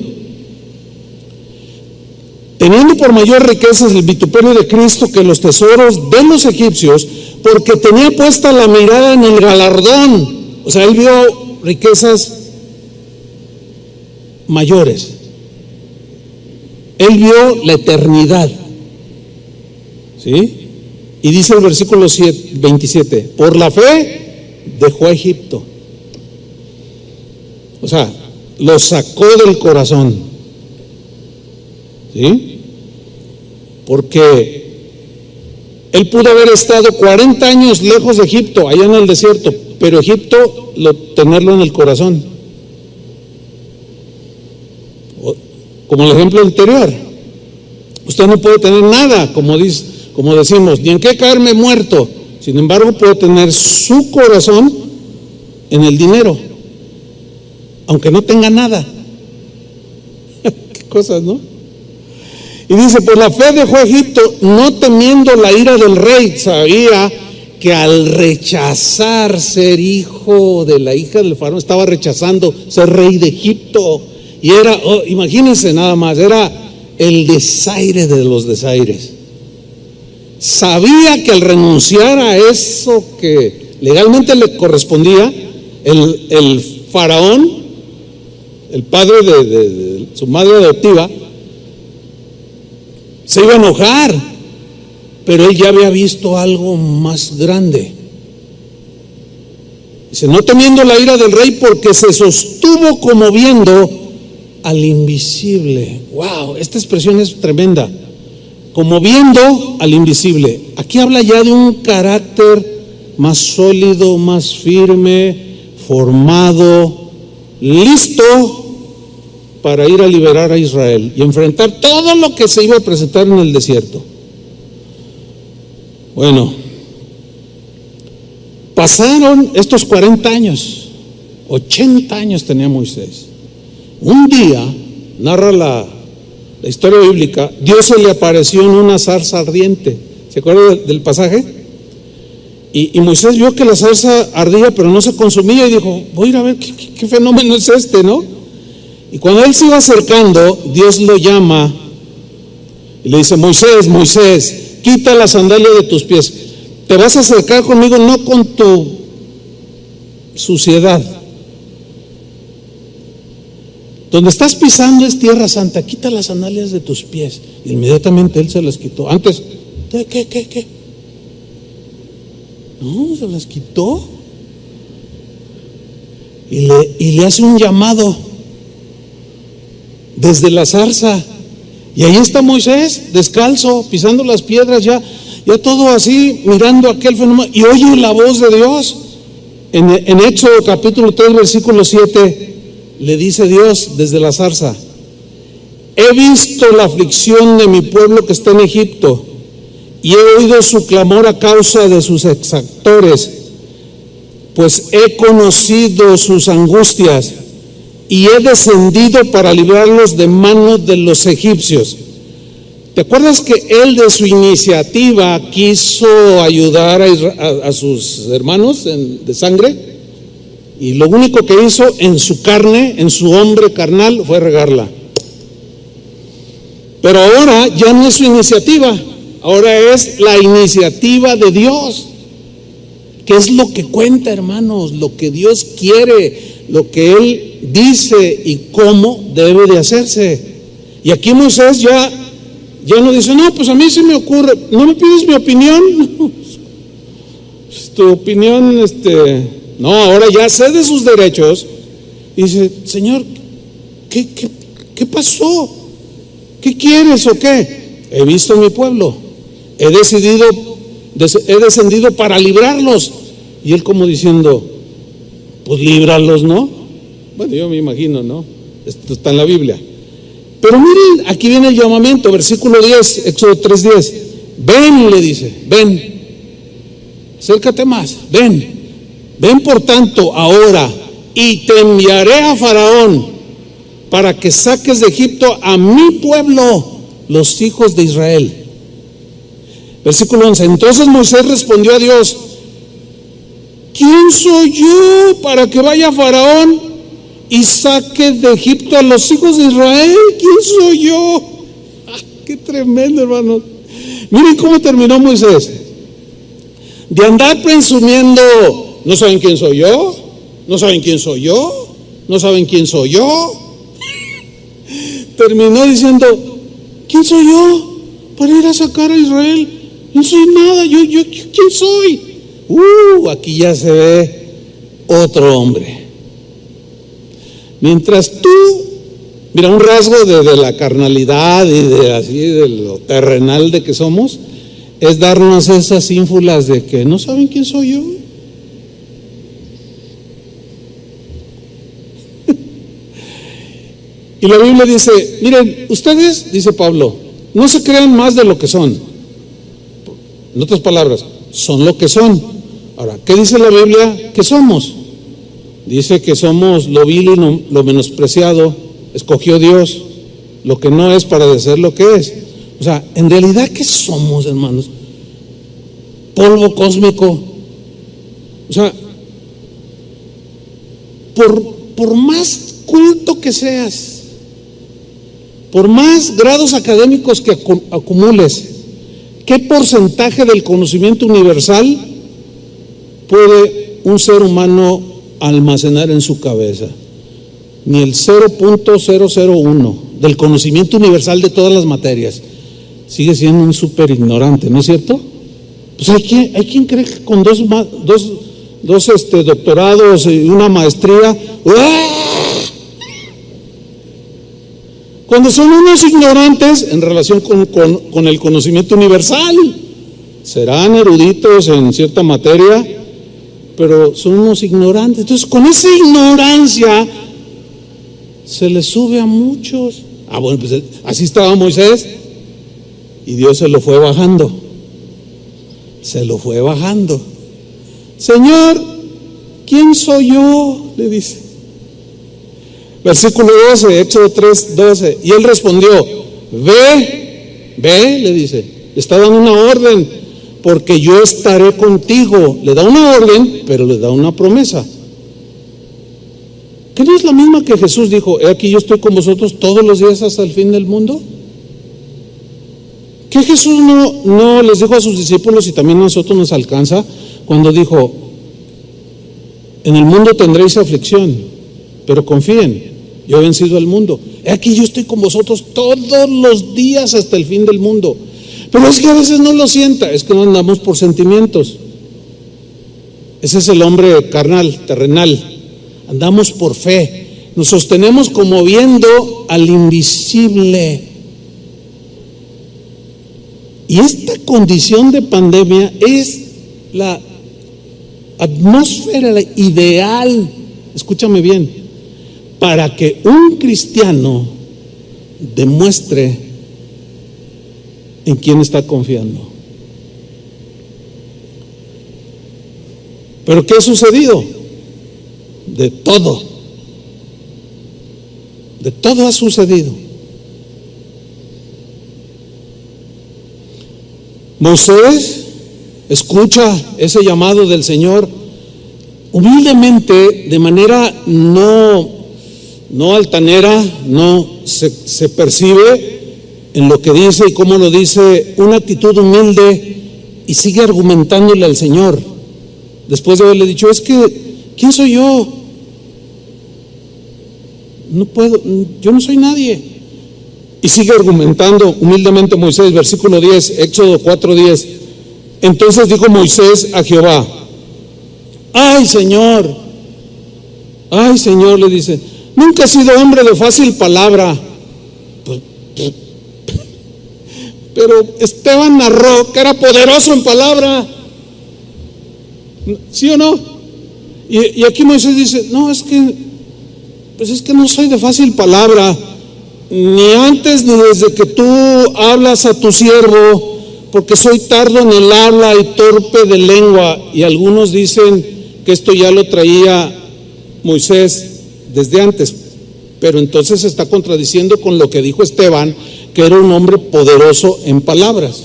Teniendo por mayor riquezas el vituperio de Cristo que los tesoros de los egipcios, porque tenía puesta la mirada en el galardón. O sea, él vio riquezas mayores. Él vio la eternidad. ¿Sí? Y dice el versículo 27, por la fe dejó a Egipto. O sea, lo sacó del corazón. ¿Sí? Porque él pudo haber estado 40 años lejos de Egipto, allá en el desierto, pero Egipto, tenerlo en el corazón. Como el ejemplo anterior, usted no puede tener nada, como decimos, ni en qué caerme muerto. Sin embargo, puede tener su corazón en el dinero, aunque no tenga nada. Qué cosas, ¿no? Y dice, por la fe dejó a Egipto, no temiendo la ira del rey. Sabía que al rechazar ser hijo de la hija del faraón, estaba rechazando ser rey de Egipto. Y era, imagínense nada más, era el desaire de los desaires. Sabía que al renunciar a eso que legalmente le correspondía, el faraón, el padre de su madre adoptiva, se iba a enojar, pero él ya había visto algo más grande. Dice, no temiendo la ira del rey, porque se sostuvo como viendo al invisible. Wow, esta expresión es tremenda. Como viendo al invisible. Aquí habla ya de un carácter más sólido, más firme, formado, listo para ir a liberar a Israel y enfrentar todo lo que se iba a presentar en el desierto. Bueno, pasaron estos 40 años, 80 años tenía Moisés. Un día, narra la historia bíblica, Dios se le apareció en una zarza ardiente. ¿Se acuerda del pasaje? Y Moisés vio que la zarza ardía, pero no se consumía, y dijo, voy a ir a ver qué fenómeno es este, ¿no? Y cuando él se iba acercando, Dios lo llama y le dice, Moisés, Moisés, quita la sandalia de tus pies. Te vas a acercar conmigo no con tu suciedad. Donde estás pisando es tierra santa, quita las sandalias de tus pies. Y inmediatamente él se las quitó. Antes, ¿qué? No, se las quitó. Y le hace un llamado desde la zarza. Y ahí está Moisés, descalzo, pisando las piedras, ya todo así, mirando aquel fenómeno. Y oye la voz de Dios. En Éxodo capítulo 3, versículo 7, le dice Dios desde la zarza, he visto la aflicción de mi pueblo que está en Egipto, y he oído su clamor a causa de sus exactores, pues he conocido sus angustias, y he descendido para librarlos de manos de los egipcios. ¿Te acuerdas que él de su iniciativa quiso ayudar a sus hermanos de sangre? Y lo único que hizo en su carne, en su hombre carnal, fue regarla. Pero ahora ya no es su iniciativa, ahora es la iniciativa de Dios. ¿Qué es lo que cuenta, hermanos? Lo que Dios quiere, lo que Él dice y cómo debe de hacerse. Y aquí Moisés ya no dice, no, pues a mí se me ocurre, no me pides mi opinión. Tu opinión, no, ahora ya sé de sus derechos. Y dice, Señor, ¿qué pasó? ¿Qué quieres o qué? He visto a mi pueblo, he descendido para librarlos. Y él como diciendo, pues líbralos, ¿no? Bueno, yo me imagino, ¿no? Esto está en la Biblia. Pero miren, aquí viene el llamamiento, versículo 10, Éxodo 3:10. Ven, le dice, ven, acércate más, ven por tanto ahora, y te enviaré a Faraón para que saques de Egipto a mi pueblo, los hijos de Israel. Versículo 11. Entonces Moisés respondió a Dios, ¿quién soy yo para que vaya a Faraón y saque de Egipto a los hijos de Israel? ¿Quién soy yo? Qué tremendo, hermano. Miren cómo terminó Moisés. De andar presumiendo, ¿no saben quién soy yo? ¿No saben quién soy yo? ¿No saben quién soy yo? Terminó diciendo, ¿quién soy yo para ir a sacar a Israel? No soy nada, yo ¿quién soy? Aquí ya se ve otro hombre. Mientras tú, mira, un rasgo de la carnalidad y de lo terrenal de que somos, es darnos esas ínfulas de que no saben quién soy yo. Y la Biblia dice, miren, ustedes, dice Pablo, no se crean más de lo que son. En otras palabras, son lo que son. Ahora, ¿qué dice la Biblia que somos? Dice que somos lo vil y lo menospreciado, escogió Dios lo que no es para ser lo que es. O sea, en realidad, ¿qué somos, hermanos? Polvo cósmico. O sea, por más culto que seas, por más grados académicos que acumules, ¿qué porcentaje del conocimiento universal puede un ser humano almacenar en su cabeza? Ni el 0.001 del conocimiento universal de todas las materias. Sigue siendo un súper ignorante, ¿no es cierto? Pues hay quien cree que con dos doctorados y una maestría, cuando son unos ignorantes en relación con el conocimiento universal. Serán eruditos en cierta materia, pero son unos ignorantes. Entonces, con esa ignorancia se les sube a muchos. Bueno, pues así estaba Moisés y Dios se lo fue bajando. Se lo fue bajando. Señor, ¿quién soy yo?, le dice. Versículo 12, Éxodo 3:12. Y él respondió: ve, le dice, le está dando una orden, porque yo estaré contigo. Le da una orden, pero le da una promesa. ¿Qué no es la misma que Jesús dijo: he aquí yo estoy con vosotros todos los días hasta el fin del mundo? ¿Qué Jesús no les dijo a sus discípulos, y también a nosotros nos alcanza, cuando dijo: en el mundo tendréis aflicción, pero confíen, yo he vencido al mundo. He aquí yo estoy con vosotros todos los días hasta el fin del mundo. Pero es que a veces no lo sienta, es que no andamos por sentimientos. Ese es el hombre carnal, terrenal. Andamos por fe, nos sostenemos como viendo al invisible. Y esta condición de pandemia es la atmósfera ideal, escúchame bien, para que un cristiano demuestre en quién está confiando. ¿Pero qué ha sucedido? De todo ha sucedido. Moisés escucha ese llamado del Señor humildemente, de manera no altanera, no se percibe en lo que dice y cómo lo dice, una actitud humilde, y sigue argumentándole al Señor. Después de haberle dicho: es que, ¿quién soy yo? No puedo, yo no soy nadie. Y sigue argumentando humildemente Moisés. Versículo 10, Éxodo 4:10. Entonces dijo Moisés a Jehová: ay Señor, le dice, nunca he sido hombre de fácil palabra. Pero Esteban narró que era poderoso en palabra, ¿sí o no? Y aquí Moisés dice: no, es que no soy de fácil palabra, ni antes ni desde que tú hablas a tu siervo, porque soy tardo en el habla y torpe de lengua. Y algunos dicen que esto ya lo traía Moisés desde antes, pero entonces se está contradiciendo con lo que dijo Esteban, que era un hombre poderoso en palabras.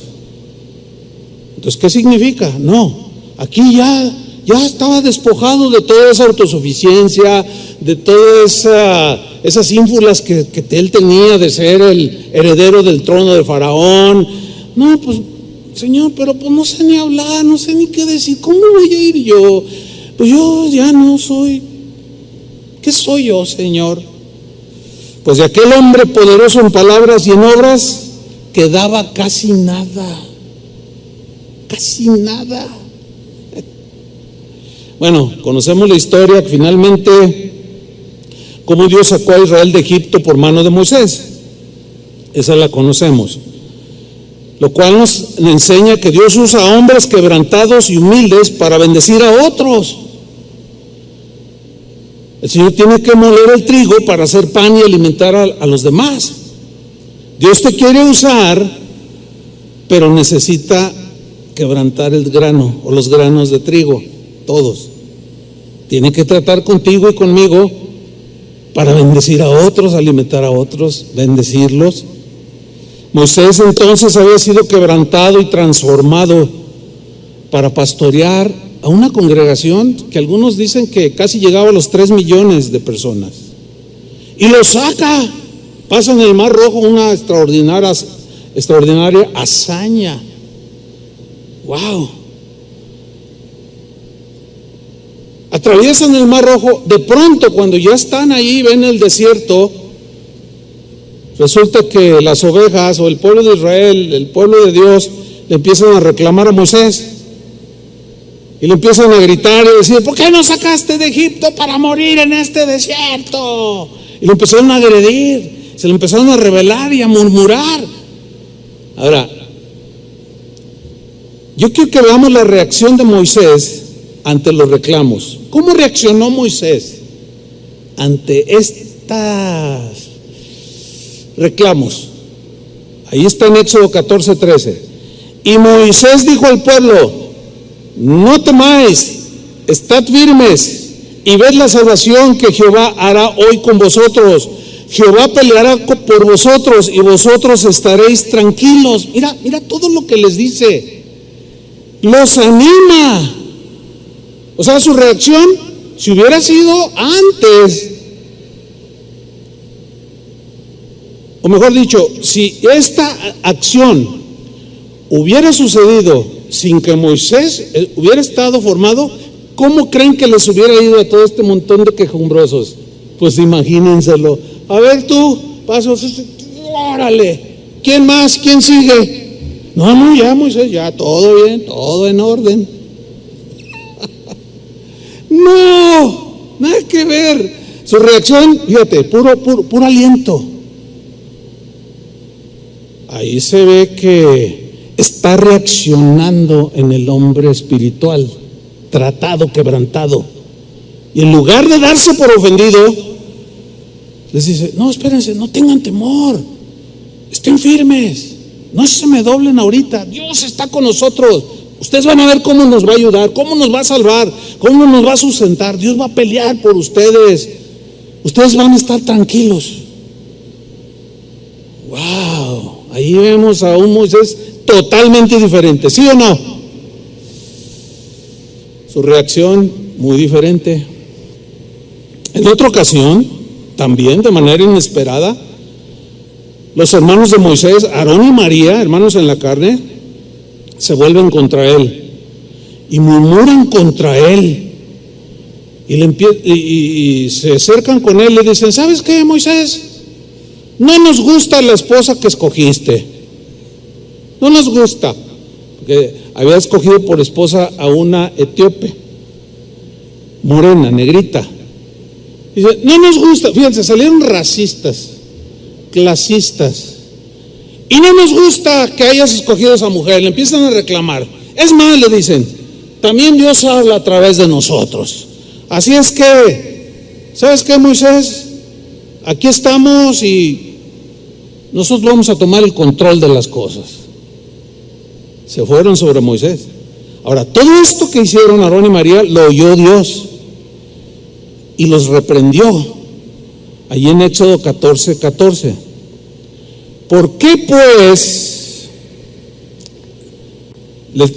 Entonces, ¿qué significa? No, aquí ya estaba despojado de toda esa autosuficiencia, de todas esas ínfulas que él tenía de ser el heredero del trono de Faraón. No, pues Señor, pero pues no sé ni hablar, no sé ni qué decir, ¿cómo voy a ir yo? Pues yo ya no soy. ¿Qué soy yo, Señor? Pues de aquel hombre poderoso en palabras y en obras quedaba casi nada. Bueno, conocemos la historia, que finalmente cómo Dios sacó a Israel de Egipto por mano de Moisés. Esa la conocemos. Lo cual nos enseña que Dios usa a hombres quebrantados y humildes para bendecir a otros. El Señor tiene que moler el trigo para hacer pan y alimentar a los demás. Dios te quiere usar, pero necesita quebrantar el grano o los granos de trigo, todos. Tiene que tratar contigo y conmigo para bendecir a otros, alimentar a otros, bendecirlos. Moisés entonces había sido quebrantado y transformado para pastorear a una congregación que algunos dicen que casi llegaba a los 3 millones de personas, y lo saca Pasan el Mar Rojo, una extraordinaria hazaña. ¡Wow! Atraviesan el Mar Rojo. De pronto, cuando ya están ahí, ven el desierto. Resulta que las ovejas o el pueblo de Israel, el pueblo de Dios, le empiezan a reclamar a Moisés. Y le empiezan a gritar y decir: ¿por qué nos sacaste de Egipto para morir en este desierto? Y lo empezaron a agredir, se lo empezaron a rebelar y a murmurar. Ahora, yo quiero que veamos la reacción de Moisés ante los reclamos. ¿Cómo reaccionó Moisés ante estos reclamos? Ahí está en Éxodo 14:13. Y Moisés dijo al pueblo: no temáis, estad firmes y ved la salvación que Jehová hará hoy con vosotros. Jehová peleará por vosotros y vosotros estaréis tranquilos. Mira todo lo que les dice. Los anima. O sea, su reacción, si hubiera sido antes, o mejor dicho, si esta acción hubiera sucedido sin que Moisés hubiera estado formado, ¿cómo creen que les hubiera ido a todo este montón de quejumbrosos? Pues imagínenselo. A ver tú, paso, órale, ¿quién más? ¿Quién sigue? No, ya Moisés, ya todo bien, todo en orden. No, nada que ver. Su reacción, fíjate, puro aliento. Ahí se ve que está reaccionando en el hombre espiritual, tratado, quebrantado. Y en lugar de darse por ofendido, les dice: no, espérense, no tengan temor, estén firmes, no se me doblen ahorita, Dios está con nosotros. Ustedes van a ver cómo nos va a ayudar, cómo nos va a salvar, cómo nos va a sustentar. Dios va a pelear por ustedes. Ustedes van a estar tranquilos. ¡Wow! Ahí vemos a un Moisés totalmente diferente, ¿sí o no? Su reacción muy diferente. En otra ocasión, también de manera inesperada, los hermanos de Moisés, Aarón y María, hermanos en la carne, se vuelven contra él y murmuran contra él y se acercan con él y le dicen: ¿sabes qué, Moisés? No nos gusta la esposa que escogiste, no nos gusta, porque había escogido por esposa a una etíope, morena, negrita. Dice: no nos gusta. Fíjense, salieron racistas, clasistas. Y no nos gusta que hayas escogido a esa mujer. Le empiezan a reclamar. Es más, le dicen: también Dios habla a través de nosotros. Así es que, ¿sabes qué, Moisés? Aquí estamos y nosotros vamos a tomar el control de las cosas. Se fueron sobre Moisés. Ahora, todo esto que hicieron Aarón y María lo oyó Dios y los reprendió. Allí en Éxodo 14:14. ¿Por qué pues?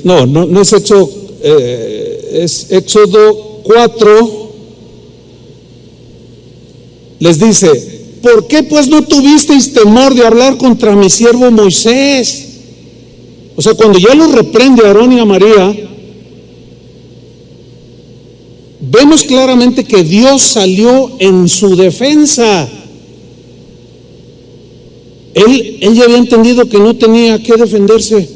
No es Éxodo, es Éxodo 4. Les dice: ¿por qué pues no tuvisteis temor de hablar contra mi siervo Moisés? O sea, cuando ya los reprende a Aarón y a María, vemos claramente que Dios salió en su defensa. Él ya había entendido que no tenía que defenderse.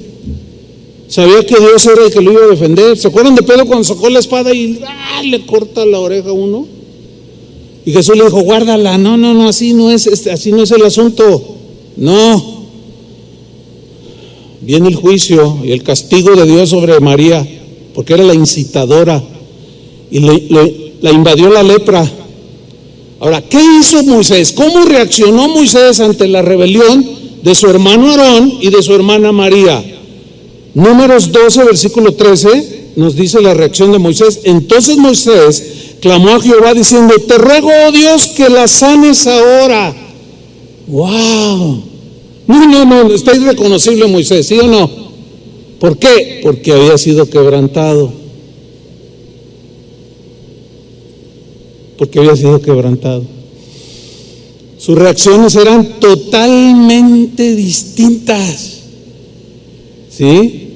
Sabía que Dios era el que lo iba a defender. ¿Se acuerdan de Pedro cuando sacó la espada y le corta la oreja a uno? Y Jesús le dijo: guárdala. No, así no es el asunto. No. Viene el juicio y el castigo de Dios sobre María, porque era la incitadora y la invadió la lepra. Ahora, ¿qué hizo Moisés? ¿Cómo reaccionó Moisés ante la rebelión de su hermano Aarón y de su hermana María? Números 12, versículo 13, nos dice la reacción de Moisés. Entonces Moisés clamó a Jehová diciendo: te ruego, oh Dios, que la sanes ahora. ¡Wow! No, está irreconocible Moisés, ¿sí o no? ¿Por qué? Porque había sido quebrantado. Porque había sido quebrantado. sus reacciones eran totalmente distintas. ¿Sí?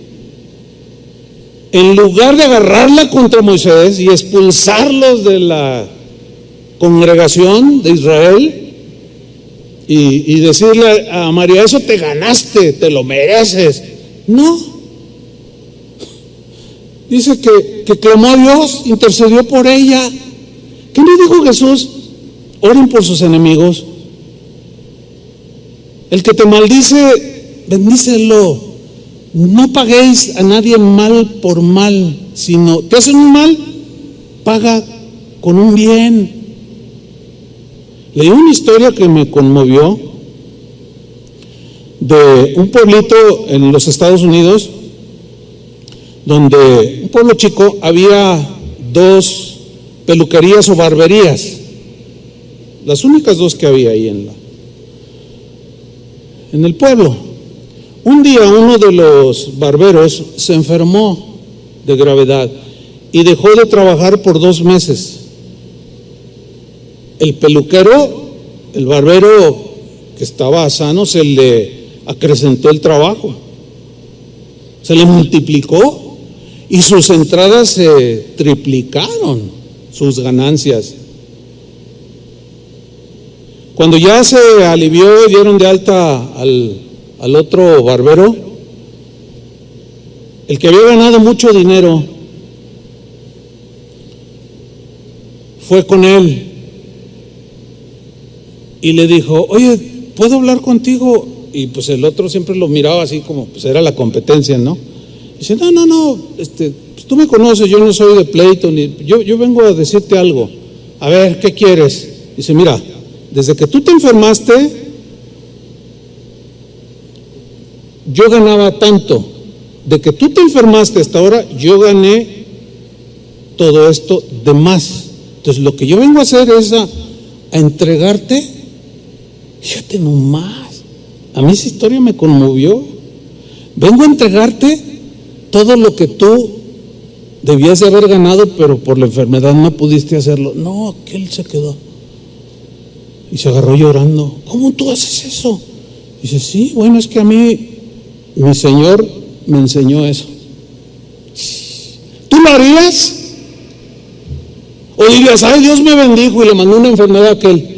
En lugar de agarrarla contra Moisés y expulsarlos de la congregación de Israel y decirle a María, eso te ganaste, te lo mereces. No. Dice que clamó a Dios, intercedió por ella. ¿Qué le dijo Jesús? Oren por sus enemigos. El que te maldice, bendícelo. No paguéis a nadie mal por mal, sino te hacen un mal, paga con un bien. Leí una historia que me conmovió de un pueblito en los Estados Unidos, donde un pueblo chico había 2 peluquerías o barberías, las únicas 2 que había ahí en el pueblo. Un día uno de los barberos se enfermó de gravedad y dejó de trabajar por 2 meses. El peluquero, el barbero que estaba sano, se le acrecentó el trabajo, se le multiplicó y sus entradas se triplicaron, sus ganancias. Cuando ya se alivió y dieron de alta al otro barbero, el que había ganado mucho dinero fue con él y le dijo, oye, ¿puedo hablar contigo? Y pues el otro siempre lo miraba así como, pues era la competencia, ¿no? Y dice, no, pues tú me conoces, yo no soy de pleito, yo vengo a decirte algo. A ver, ¿qué quieres? Dice, mira, desde que tú te enfermaste, yo ganaba tanto. De que tú te enfermaste hasta ahora, yo gané todo esto de más. Entonces lo que yo vengo a hacer es a entregarte. Fíjate nomás, a mí esa historia me conmovió. Vengo a entregarte todo lo que tú debías de haber ganado, pero por la enfermedad no pudiste hacerlo. No, aquel se quedó y se agarró llorando. ¿Cómo tú haces eso? Dice, sí, bueno, es que a mí mi Señor me enseñó eso. ¿Tú lo harías? ¿O dirías, ay, Dios me bendijo y le mandó una enfermedad a aquel?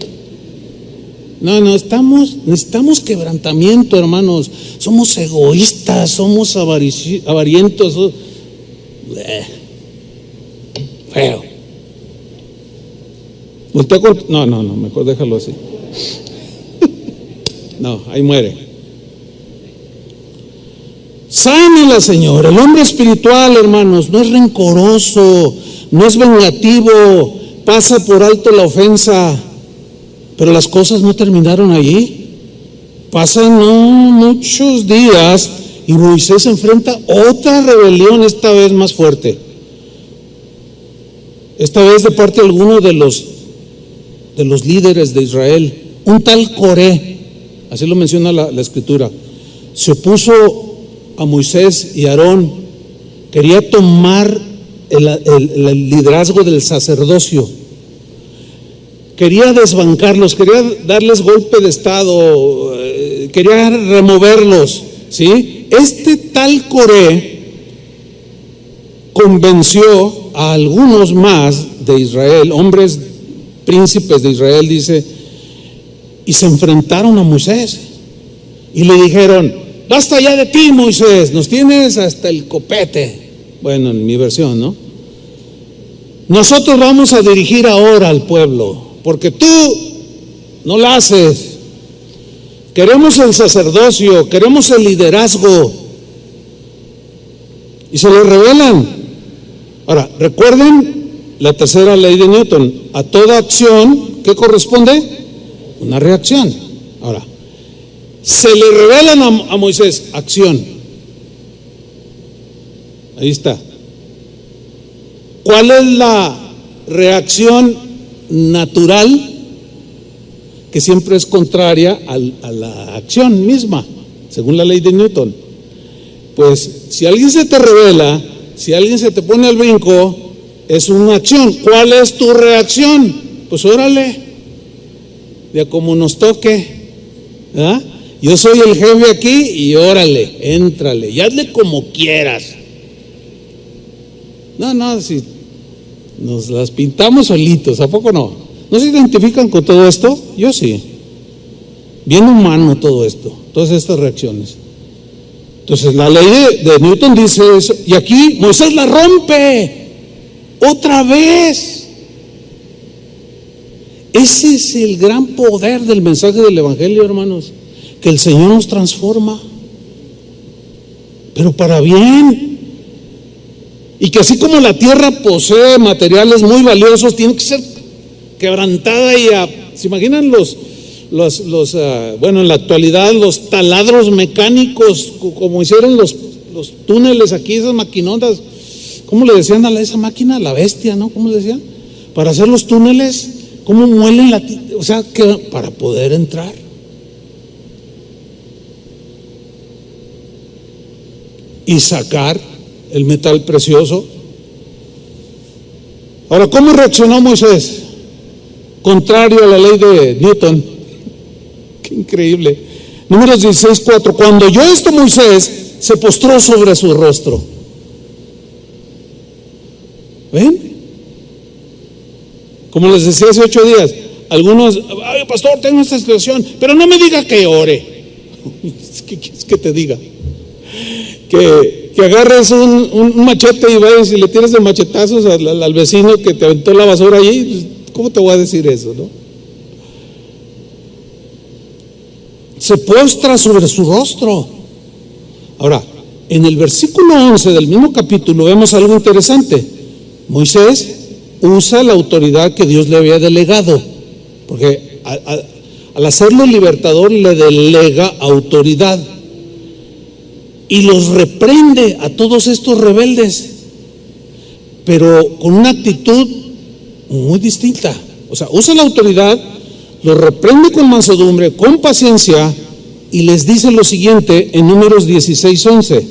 No, necesitamos quebrantamiento, hermanos. Somos egoístas, somos avarientos. Feo. No, mejor déjalo así. No, ahí muere. Sánela, Señor. El hombre espiritual, hermanos, no es rencoroso, no es vengativo, pasa por alto la ofensa. Pero las cosas no terminaron allí. Pasan muchos días y Moisés enfrenta otra rebelión, esta vez más fuerte. Esta vez de parte de alguno de los líderes de Israel, un tal Coré, así lo menciona la escritura, se opuso a Moisés y Aarón, quería tomar el liderazgo del sacerdocio. Quería desbancarlos, quería darles golpe de estado, quería removerlos, ¿sí? Este tal Coré convenció a algunos más de Israel, hombres príncipes de Israel, dice, y se enfrentaron a Moisés y le dijeron, basta ya de ti, Moisés, nos tienes hasta el copete. Bueno, en mi versión, ¿no? Nosotros vamos a dirigir ahora al pueblo, porque tú no la haces. Queremos el sacerdocio, queremos el liderazgo. Y se lo revelan. Ahora, recuerden la tercera ley de Newton. A toda acción, ¿qué corresponde? Una reacción. Ahora, se le revelan a Moisés, acción. Ahí está. ¿Cuál es la reacción natural? Que siempre es contraria a la acción misma, según la ley de Newton. Pues si alguien se te revela, si alguien se te pone al brinco, es una acción. ¿Cuál es tu reacción? Pues órale, de a como nos toque, ¿verdad? Yo soy el jefe aquí y órale, éntrale, y hazle como quieras. No, si nos las pintamos solitos, ¿a poco no? ¿No se identifican con todo esto? Yo sí. Bien humano todo esto, todas estas reacciones. Entonces la ley de Newton dice eso, y aquí Moisés la rompe otra vez. Ese es el gran poder del mensaje del Evangelio, hermanos, que el Señor nos transforma, pero para bien. Y que así como la tierra posee materiales muy valiosos, tiene que ser quebrantada y ¿se imaginan bueno, en la actualidad los taladros mecánicos, como hicieron los túneles aquí, esas maquinotas? ¿Cómo le decían a esa máquina? La bestia, ¿no? ¿Cómo le decían? Para hacer los túneles, ¿cómo muelen o sea, que para poder entrar? Y sacar el metal precioso. Ahora, ¿cómo reaccionó Moisés? Contrario a la ley de Newton. Qué increíble. Números 16:4. Cuando oyó esto, Moisés se postró sobre su rostro. ¿Ven? Como les decía hace 8 días, algunos, ay, pastor, tengo esta situación, pero no me diga que ore. ¿Qué quieres que te diga? Que agarres un machete y vayas y le tires de machetazos al vecino que te aventó la basura allí. ¿Cómo te voy a decir eso, no? Se postra sobre su rostro. Ahora, en el versículo 11 del mismo capítulo vemos algo interesante. Moisés usa la autoridad que Dios le había delegado, porque al hacerlo libertador le delega autoridad y los reprende a todos estos rebeldes, pero con una actitud muy distinta. O sea, usa la autoridad, los reprende con mansedumbre, con paciencia, y les dice lo siguiente en Números 16:11.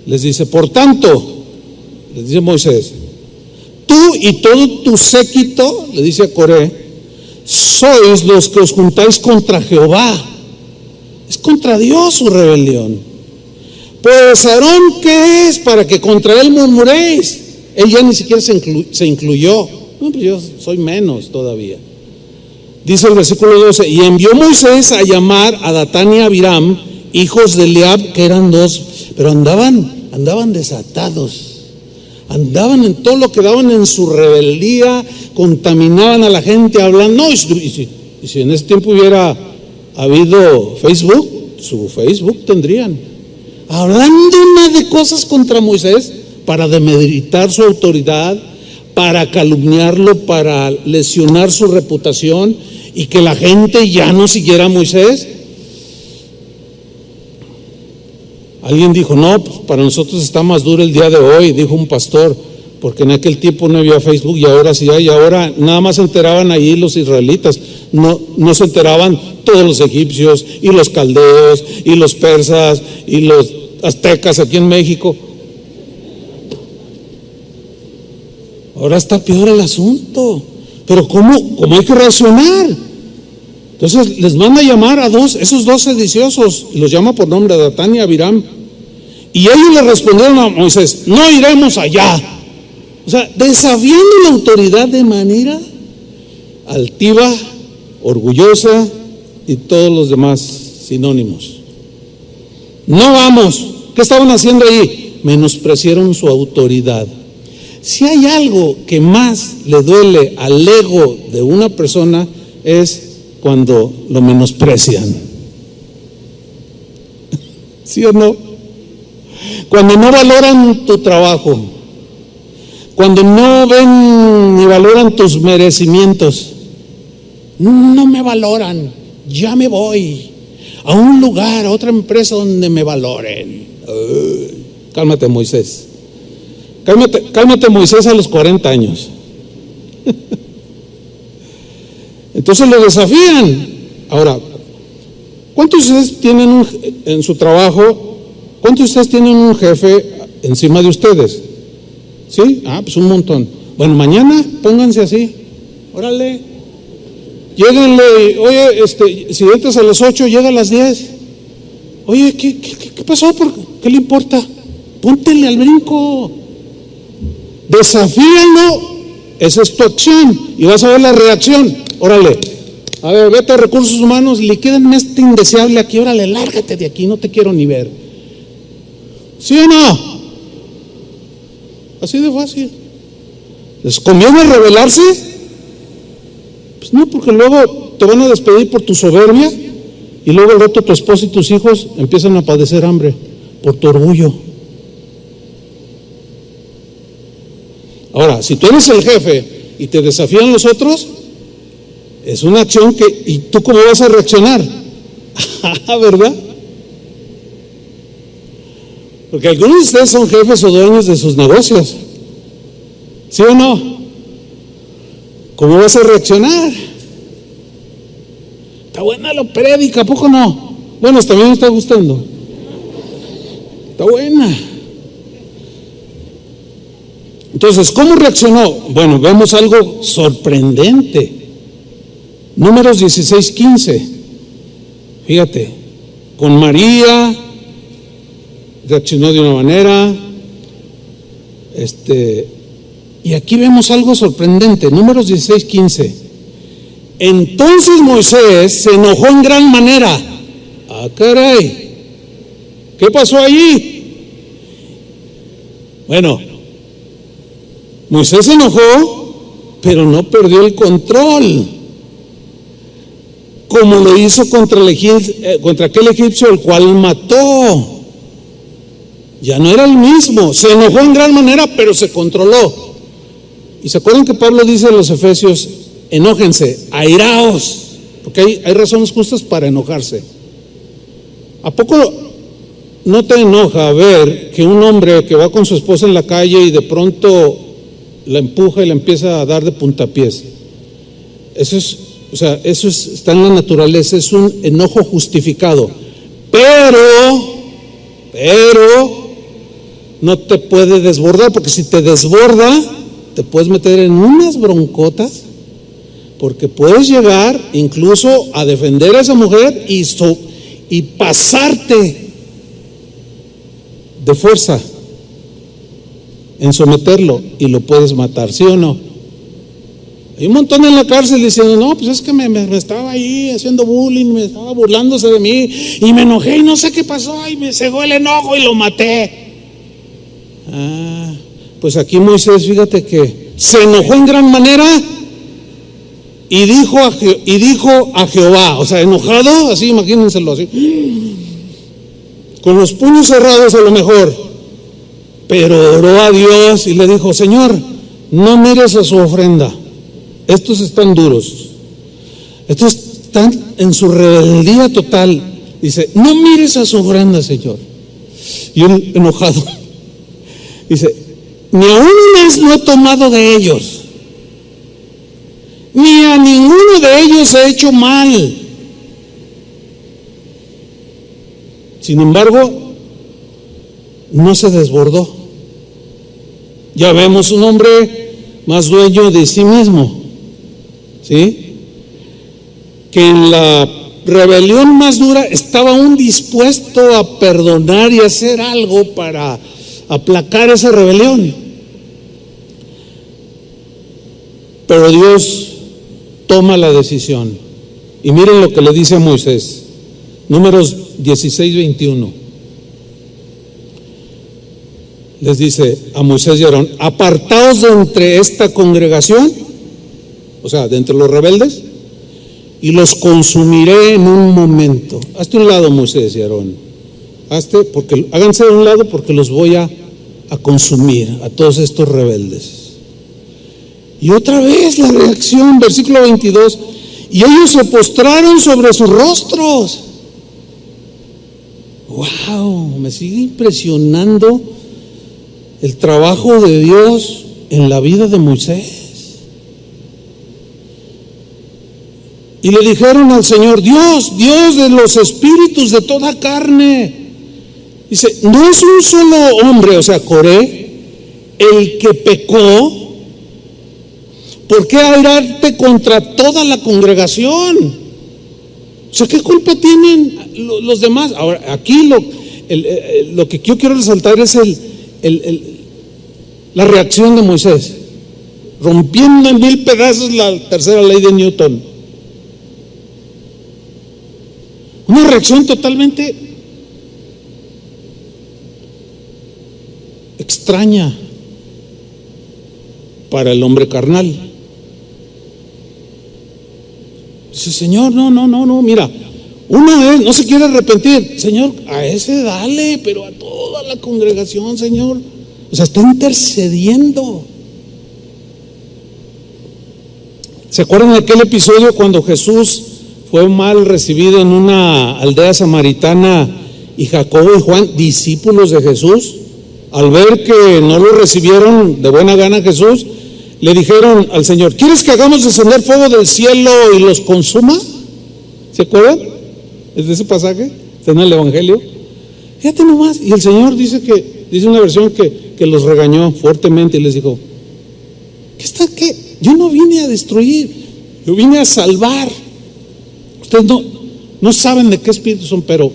Les dice: por tanto, les dice Moisés, tú y todo tu séquito, le dice a Coré, sois los que os juntáis contra Jehová. Es contra Dios su rebelión. Pues Aarón, ¿qué es para que contra él murmuréis? Él ya ni siquiera se incluyó. No, pues yo soy menos todavía. Dice el versículo 12: y envió Moisés a llamar a Datán y a Abiram, hijos de Eliab, que eran 2, pero andaban desatados. Andaban en todo lo que daban en su rebeldía, contaminaban a la gente hablando. No, y si en ese tiempo hubiera habido Facebook, su Facebook tendrían, hablando una de cosas contra Moisés para demeritar su autoridad, para calumniarlo, para lesionar su reputación y que la gente ya no siguiera a Moisés. Alguien dijo: no, pues para nosotros está más duro el día de hoy, dijo un pastor, porque en aquel tiempo no había Facebook y ahora sí hay. Ahora nada más se enteraban ahí los israelitas, no se enteraban todos los egipcios y los caldeos y los persas y los aztecas aquí en México. Ahora está peor el asunto. Pero ¿cómo hay que reaccionar? Entonces les manda a llamar a esos 2 sediciosos, y los llama por nombre, a Datán y a Abiram. Y ellos le respondieron a Moisés: no iremos allá. O sea, desafiando la autoridad de manera altiva, orgullosa y todos los demás sinónimos. No vamos. ¿Qué estaban haciendo ahí? Menospreciaron su autoridad. Si hay algo que más le duele al ego de una persona, es cuando lo menosprecian. ¿Sí o no? Cuando no valoran tu trabajo, cuando no ven ni valoran tus merecimientos. No me valoran, ya me voy a un lugar, a otra empresa donde me valoren. Cálmate, Moisés. Cálmate, Moisés, a los 40 años. Entonces lo desafían. Ahora, ¿cuántos de ustedes tienen en su trabajo? ¿Cuántos de ustedes tienen un jefe encima de ustedes? ¿Sí? Pues un montón. Bueno, mañana pónganse así. Órale. Lléganle, oye, si entras a las 8, llega a las 10. Oye, ¿qué pasó? ¿Qué le importa? Póntele al brinco. Desafíalo. Esa es tu acción. Y vas a ver la reacción. Órale. A ver, vete a recursos humanos, liquídenme este indeseable aquí. Órale, lárgate de aquí, no te quiero ni ver. ¿Sí o no? Así de fácil. ¿Les conviene rebelarse? Pues no, porque luego te van a despedir por tu soberbia y luego al rato tu esposa y tus hijos empiezan a padecer hambre por tu orgullo. Ahora, si tú eres el jefe y te desafían los otros, es una acción que, ¿y tú cómo vas a reaccionar? ¿Verdad? Porque algunos de ustedes son jefes o dueños de sus negocios. ¿Sí o no? ¿Cómo vas a reaccionar? Está buena la prédica, ¿a poco no? Bueno, también me está gustando. Está buena. Entonces, ¿cómo reaccionó? Bueno, vemos algo sorprendente. Números 16:15. Fíjate, con María reaccionó de una manera. Y aquí vemos algo sorprendente. Números 16:15. Entonces Moisés se enojó en gran manera. Ah, caray, ¿qué pasó allí? Bueno, Moisés se enojó, pero no perdió el control, como lo hizo contra aquel egipcio el cual mató. Ya no era el mismo. Se enojó en gran manera, pero se controló. Y se acuerdan que Pablo dice en los Efesios: enójense, airaos, porque hay razones justas para enojarse. ¿A poco no te enoja ver que un hombre que va con su esposa en la calle y de pronto la empuja y la empieza a dar de puntapiés? Eso está en la naturaleza, es un enojo justificado. Pero no te puede desbordar, porque si te desborda, te puedes meter en unas broncotas, porque puedes llegar incluso a defender a esa mujer y pasarte de fuerza en someterlo, y lo puedes matar, ¿sí o no? Hay un montón en la cárcel diciendo: no, pues es que me estaba ahí haciendo bullying, me estaba burlándose de mí y me enojé y no sé qué pasó y me cegó el enojo y lo maté. Pues aquí Moisés, fíjate que se enojó en gran manera y dijo a Jehová, o sea, enojado, así, imagínenselo así, con los puños cerrados a lo mejor, pero oró a Dios y le dijo: Señor, no mires a su ofrenda. Estos están duros, estos están en su rebeldía total. Dice: no mires a su ofrenda, Señor. Y él, enojado, dice: ni aún un asno he tomado de ellos, ni a ninguno de ellos he hecho mal. Sin embargo, no se desbordó. Ya vemos un hombre más dueño de sí mismo, ¿sí? Que en la rebelión más dura estaba aún dispuesto a perdonar y hacer algo para aplacar esa rebelión. Pero Dios toma la decisión. Y miren lo que le dice a Moisés. Números 16:21. Les dice a Moisés y Aarón: apartaos de entre esta congregación, o sea, de entre los rebeldes, y los consumiré en un momento. Hazte un lado, Moisés y Aarón. Háganse de un lado, porque los voy a consumir, a todos estos rebeldes. Y otra vez la reacción, versículo 22: y ellos se postraron sobre sus rostros. Wow, me sigue impresionando el trabajo de Dios en la vida de Moisés. Y le dijeron al Señor: Dios de los espíritus de toda carne. Dice: no es un solo hombre, o sea, Coré, el que pecó, ¿Por qué airarte contra toda la congregación? O sea, ¿qué culpa tienen los demás? Ahora, aquí lo que yo quiero resaltar es la reacción de Moisés, rompiendo en 1000 pedazos la tercera ley de Newton. Una reacción totalmente extraña para el hombre carnal. Dice: Señor, no, mira, uno no se quiere arrepentir. Señor, a ese dale, pero a toda la congregación, Señor. O sea, está intercediendo. ¿Se acuerdan de aquel episodio cuando Jesús fue mal recibido en una aldea samaritana y Jacobo y Juan, discípulos de Jesús, al ver que no lo recibieron de buena gana Jesús, le dijeron al Señor: ¿quieres que hagamos descender fuego del cielo y los consuma? ¿Se acuerdan? ¿Es de ese pasaje? Está en el Evangelio. Fíjate nomás. Y el Señor dice una versión que los regañó fuertemente y les dijo: ¿qué? Yo no vine a destruir, yo vine a salvar. Ustedes no saben de qué espíritu son, pero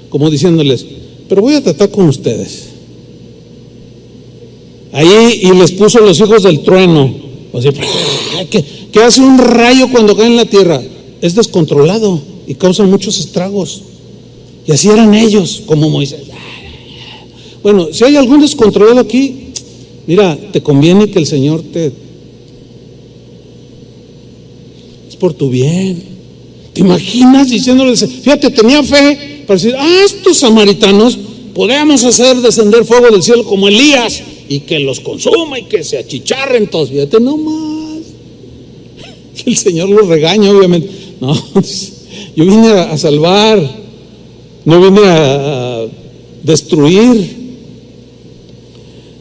como diciéndoles: pero voy a tratar con ustedes. Ahí, y les puso los hijos del trueno. O sea, ¿qué hace un rayo cuando cae en la tierra? Es descontrolado y causa muchos estragos. Y así eran ellos, como Moisés. Bueno, si hay algún descontrolado aquí, mira, te conviene que el Señor es por tu bien. ¿Te imaginas diciéndoles? Fíjate, tenía fe para decir: estos samaritanos podemos hacer descender fuego del cielo como Elías y que los consuma y que se achicharren todos. Fíjate nomás. El Señor los regaña, obviamente. No, yo vine a salvar, no vine a destruir.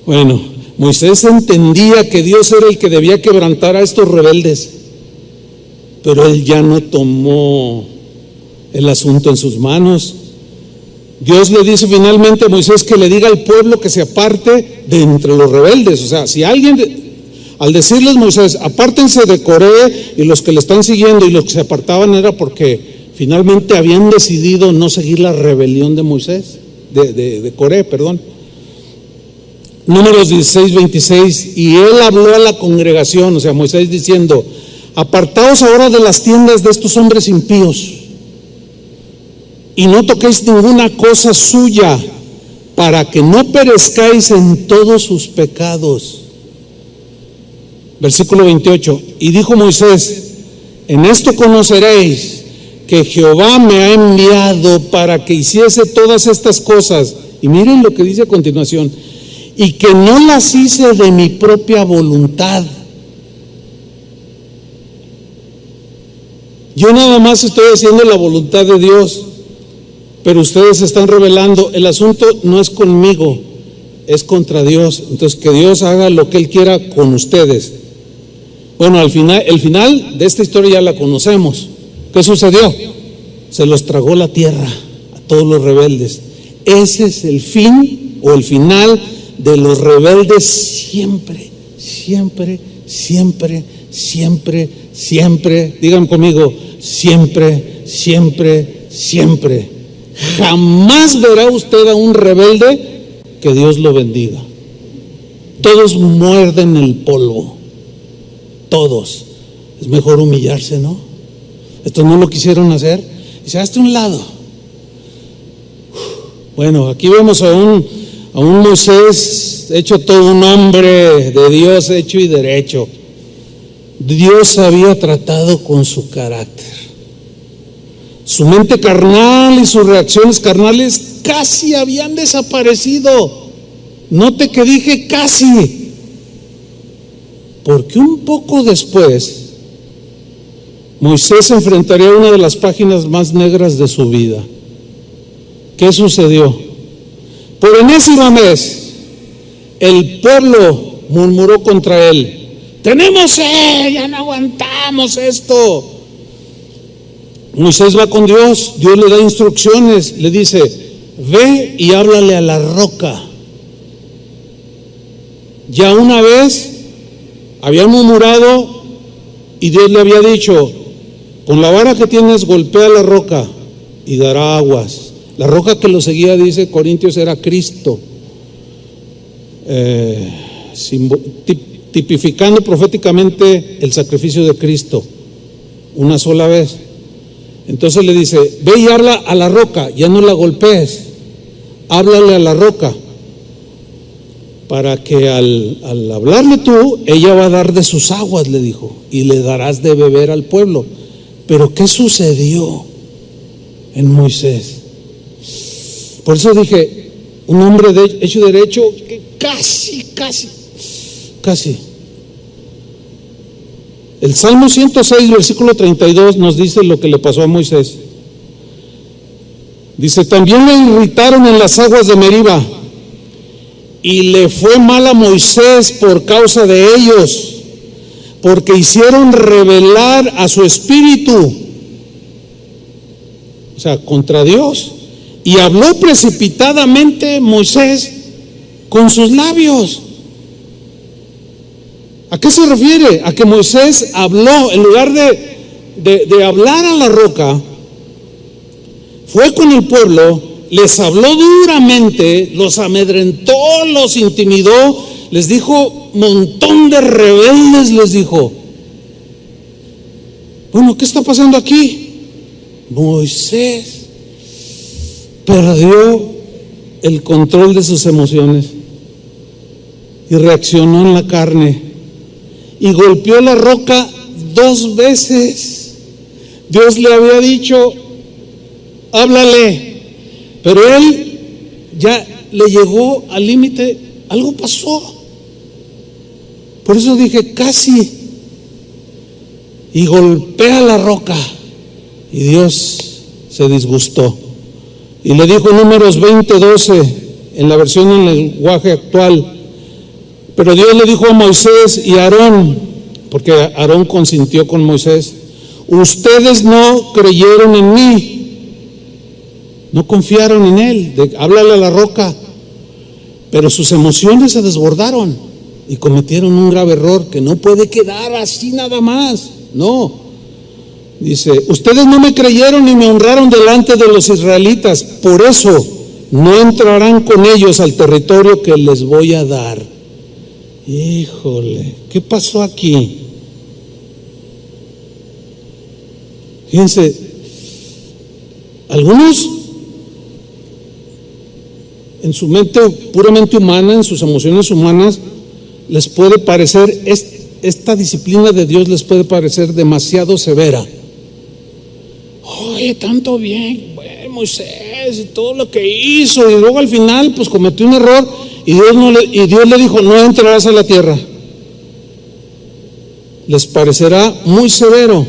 Bueno, Moisés entendía que Dios era el que debía quebrantar a estos rebeldes, pero él ya no tomó el asunto en sus manos. Dios le dice finalmente a Moisés que le diga al pueblo que se aparte de entre los rebeldes. O sea, si alguien, al decirles Moisés: apártense de Coré y los que le están siguiendo, y los que se apartaban era porque finalmente habían decidido no seguir la rebelión de Moisés, de Coré, perdón. Números 16:26, y él habló a la congregación, o sea, Moisés, diciendo: apartaos ahora de las tiendas de estos hombres impíos, y no toquéis ninguna cosa suya, para que no perezcáis en todos sus pecados. Versículo 28, y dijo Moisés: en esto conoceréis que Jehová me ha enviado para que hiciese todas estas cosas. Y miren lo que dice a continuación: y que no las hice de mi propia voluntad. Yo nada más estoy haciendo la voluntad de Dios, pero ustedes se están rebelando. El asunto no es conmigo, es contra Dios. Entonces, que Dios haga lo que Él quiera con ustedes. Bueno, el final de esta historia ya la conocemos. ¿Qué sucedió? Se los tragó la tierra a todos los rebeldes. Ese es el fin o el final de los rebeldes siempre, siempre, siempre, siempre, siempre. Digan conmigo: siempre, siempre, siempre. Jamás verá usted a un rebelde que Dios lo bendiga. Todos muerden el polvo, todos. Es mejor humillarse, ¿no? Estos no lo quisieron hacer. Dice: hazte a un lado. Bueno, aquí vemos a un Moisés hecho todo un hombre de Dios, hecho y derecho. Dios había tratado con su carácter. Su mente carnal y sus reacciones carnales casi habían desaparecido. Note que dije casi, porque un poco después Moisés se enfrentaría a una de las páginas más negras de su vida. ¿Qué sucedió? Por enésima vez el pueblo murmuró contra él: tenemos sed, ya no aguantamos esto. Moisés va con Dios, Dios le da instrucciones, le dice: ve y háblale a la roca. Ya una vez habían murmurado Y Dios le había dicho: con la vara que tienes golpea la roca y dará aguas. La roca que lo seguía, dice Corintios, era Cristo, tipificando proféticamente el sacrificio de Cristo una sola vez. Entonces le dice: ve y habla a la roca, ya no la golpees, háblale a la roca, para que al hablarle tú, ella va a dar de sus aguas, le dijo, y le darás de beber al pueblo. Pero ¿qué sucedió en Moisés? Por eso dije, un hombre hecho derecho que casi. El Salmo 106, versículo 32 nos dice lo que le pasó a Moisés. Dice: también le irritaron en las aguas de Meriba, y le fue mal a Moisés por causa de ellos, porque hicieron rebelar a su espíritu, o sea, contra Dios. Y habló precipitadamente Moisés con sus labios. ¿A qué se refiere? A que Moisés habló, en lugar de hablar a la roca, fue con el pueblo, les habló duramente, los amedrentó, los intimidó, les dijo montón de rebeldes, les dijo. Bueno, ¿qué está pasando aquí? Moisés perdió el control de sus emociones y reaccionó en la carne y golpeó la roca 2 veces. Dios le había dicho: háblale, pero él ya le llegó al límite, algo pasó. Por eso dije casi. Y golpea la roca, y Dios se disgustó. Y le dijo, Números 20:12, en la versión en el lenguaje actual: pero Dios le dijo a Moisés y a Aarón, porque Aarón consintió con Moisés: ustedes no creyeron en mí, no confiaron en él, háblale a la roca. Pero sus emociones se desbordaron y cometieron un grave error que no puede quedar así nada más. No. Dice: ustedes no me creyeron ni me honraron delante de los israelitas, por eso no entrarán con ellos al territorio que les voy a dar. Híjole, ¿qué pasó aquí? Fíjense, algunos en su mente puramente humana, en sus emociones humanas, les puede parecer, esta disciplina de Dios les puede parecer demasiado severa. Oye, tanto bien, bueno, Moisés y todo lo que hizo, y luego al final pues cometió un error y Dios le dijo: no entrarás a la tierra. Les parecerá muy severo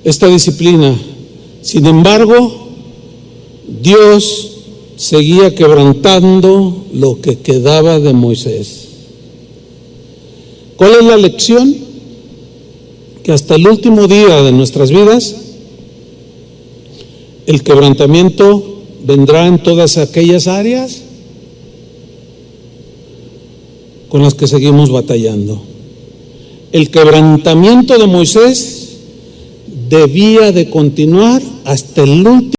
esta disciplina. Sin embargo, Dios seguía quebrantando lo que quedaba de Moisés. ¿Cuál es la lección? Que hasta el último día de nuestras vidas, el quebrantamiento vendrá en todas aquellas áreas con las que seguimos batallando. El quebrantamiento de Moisés debía de continuar hasta el último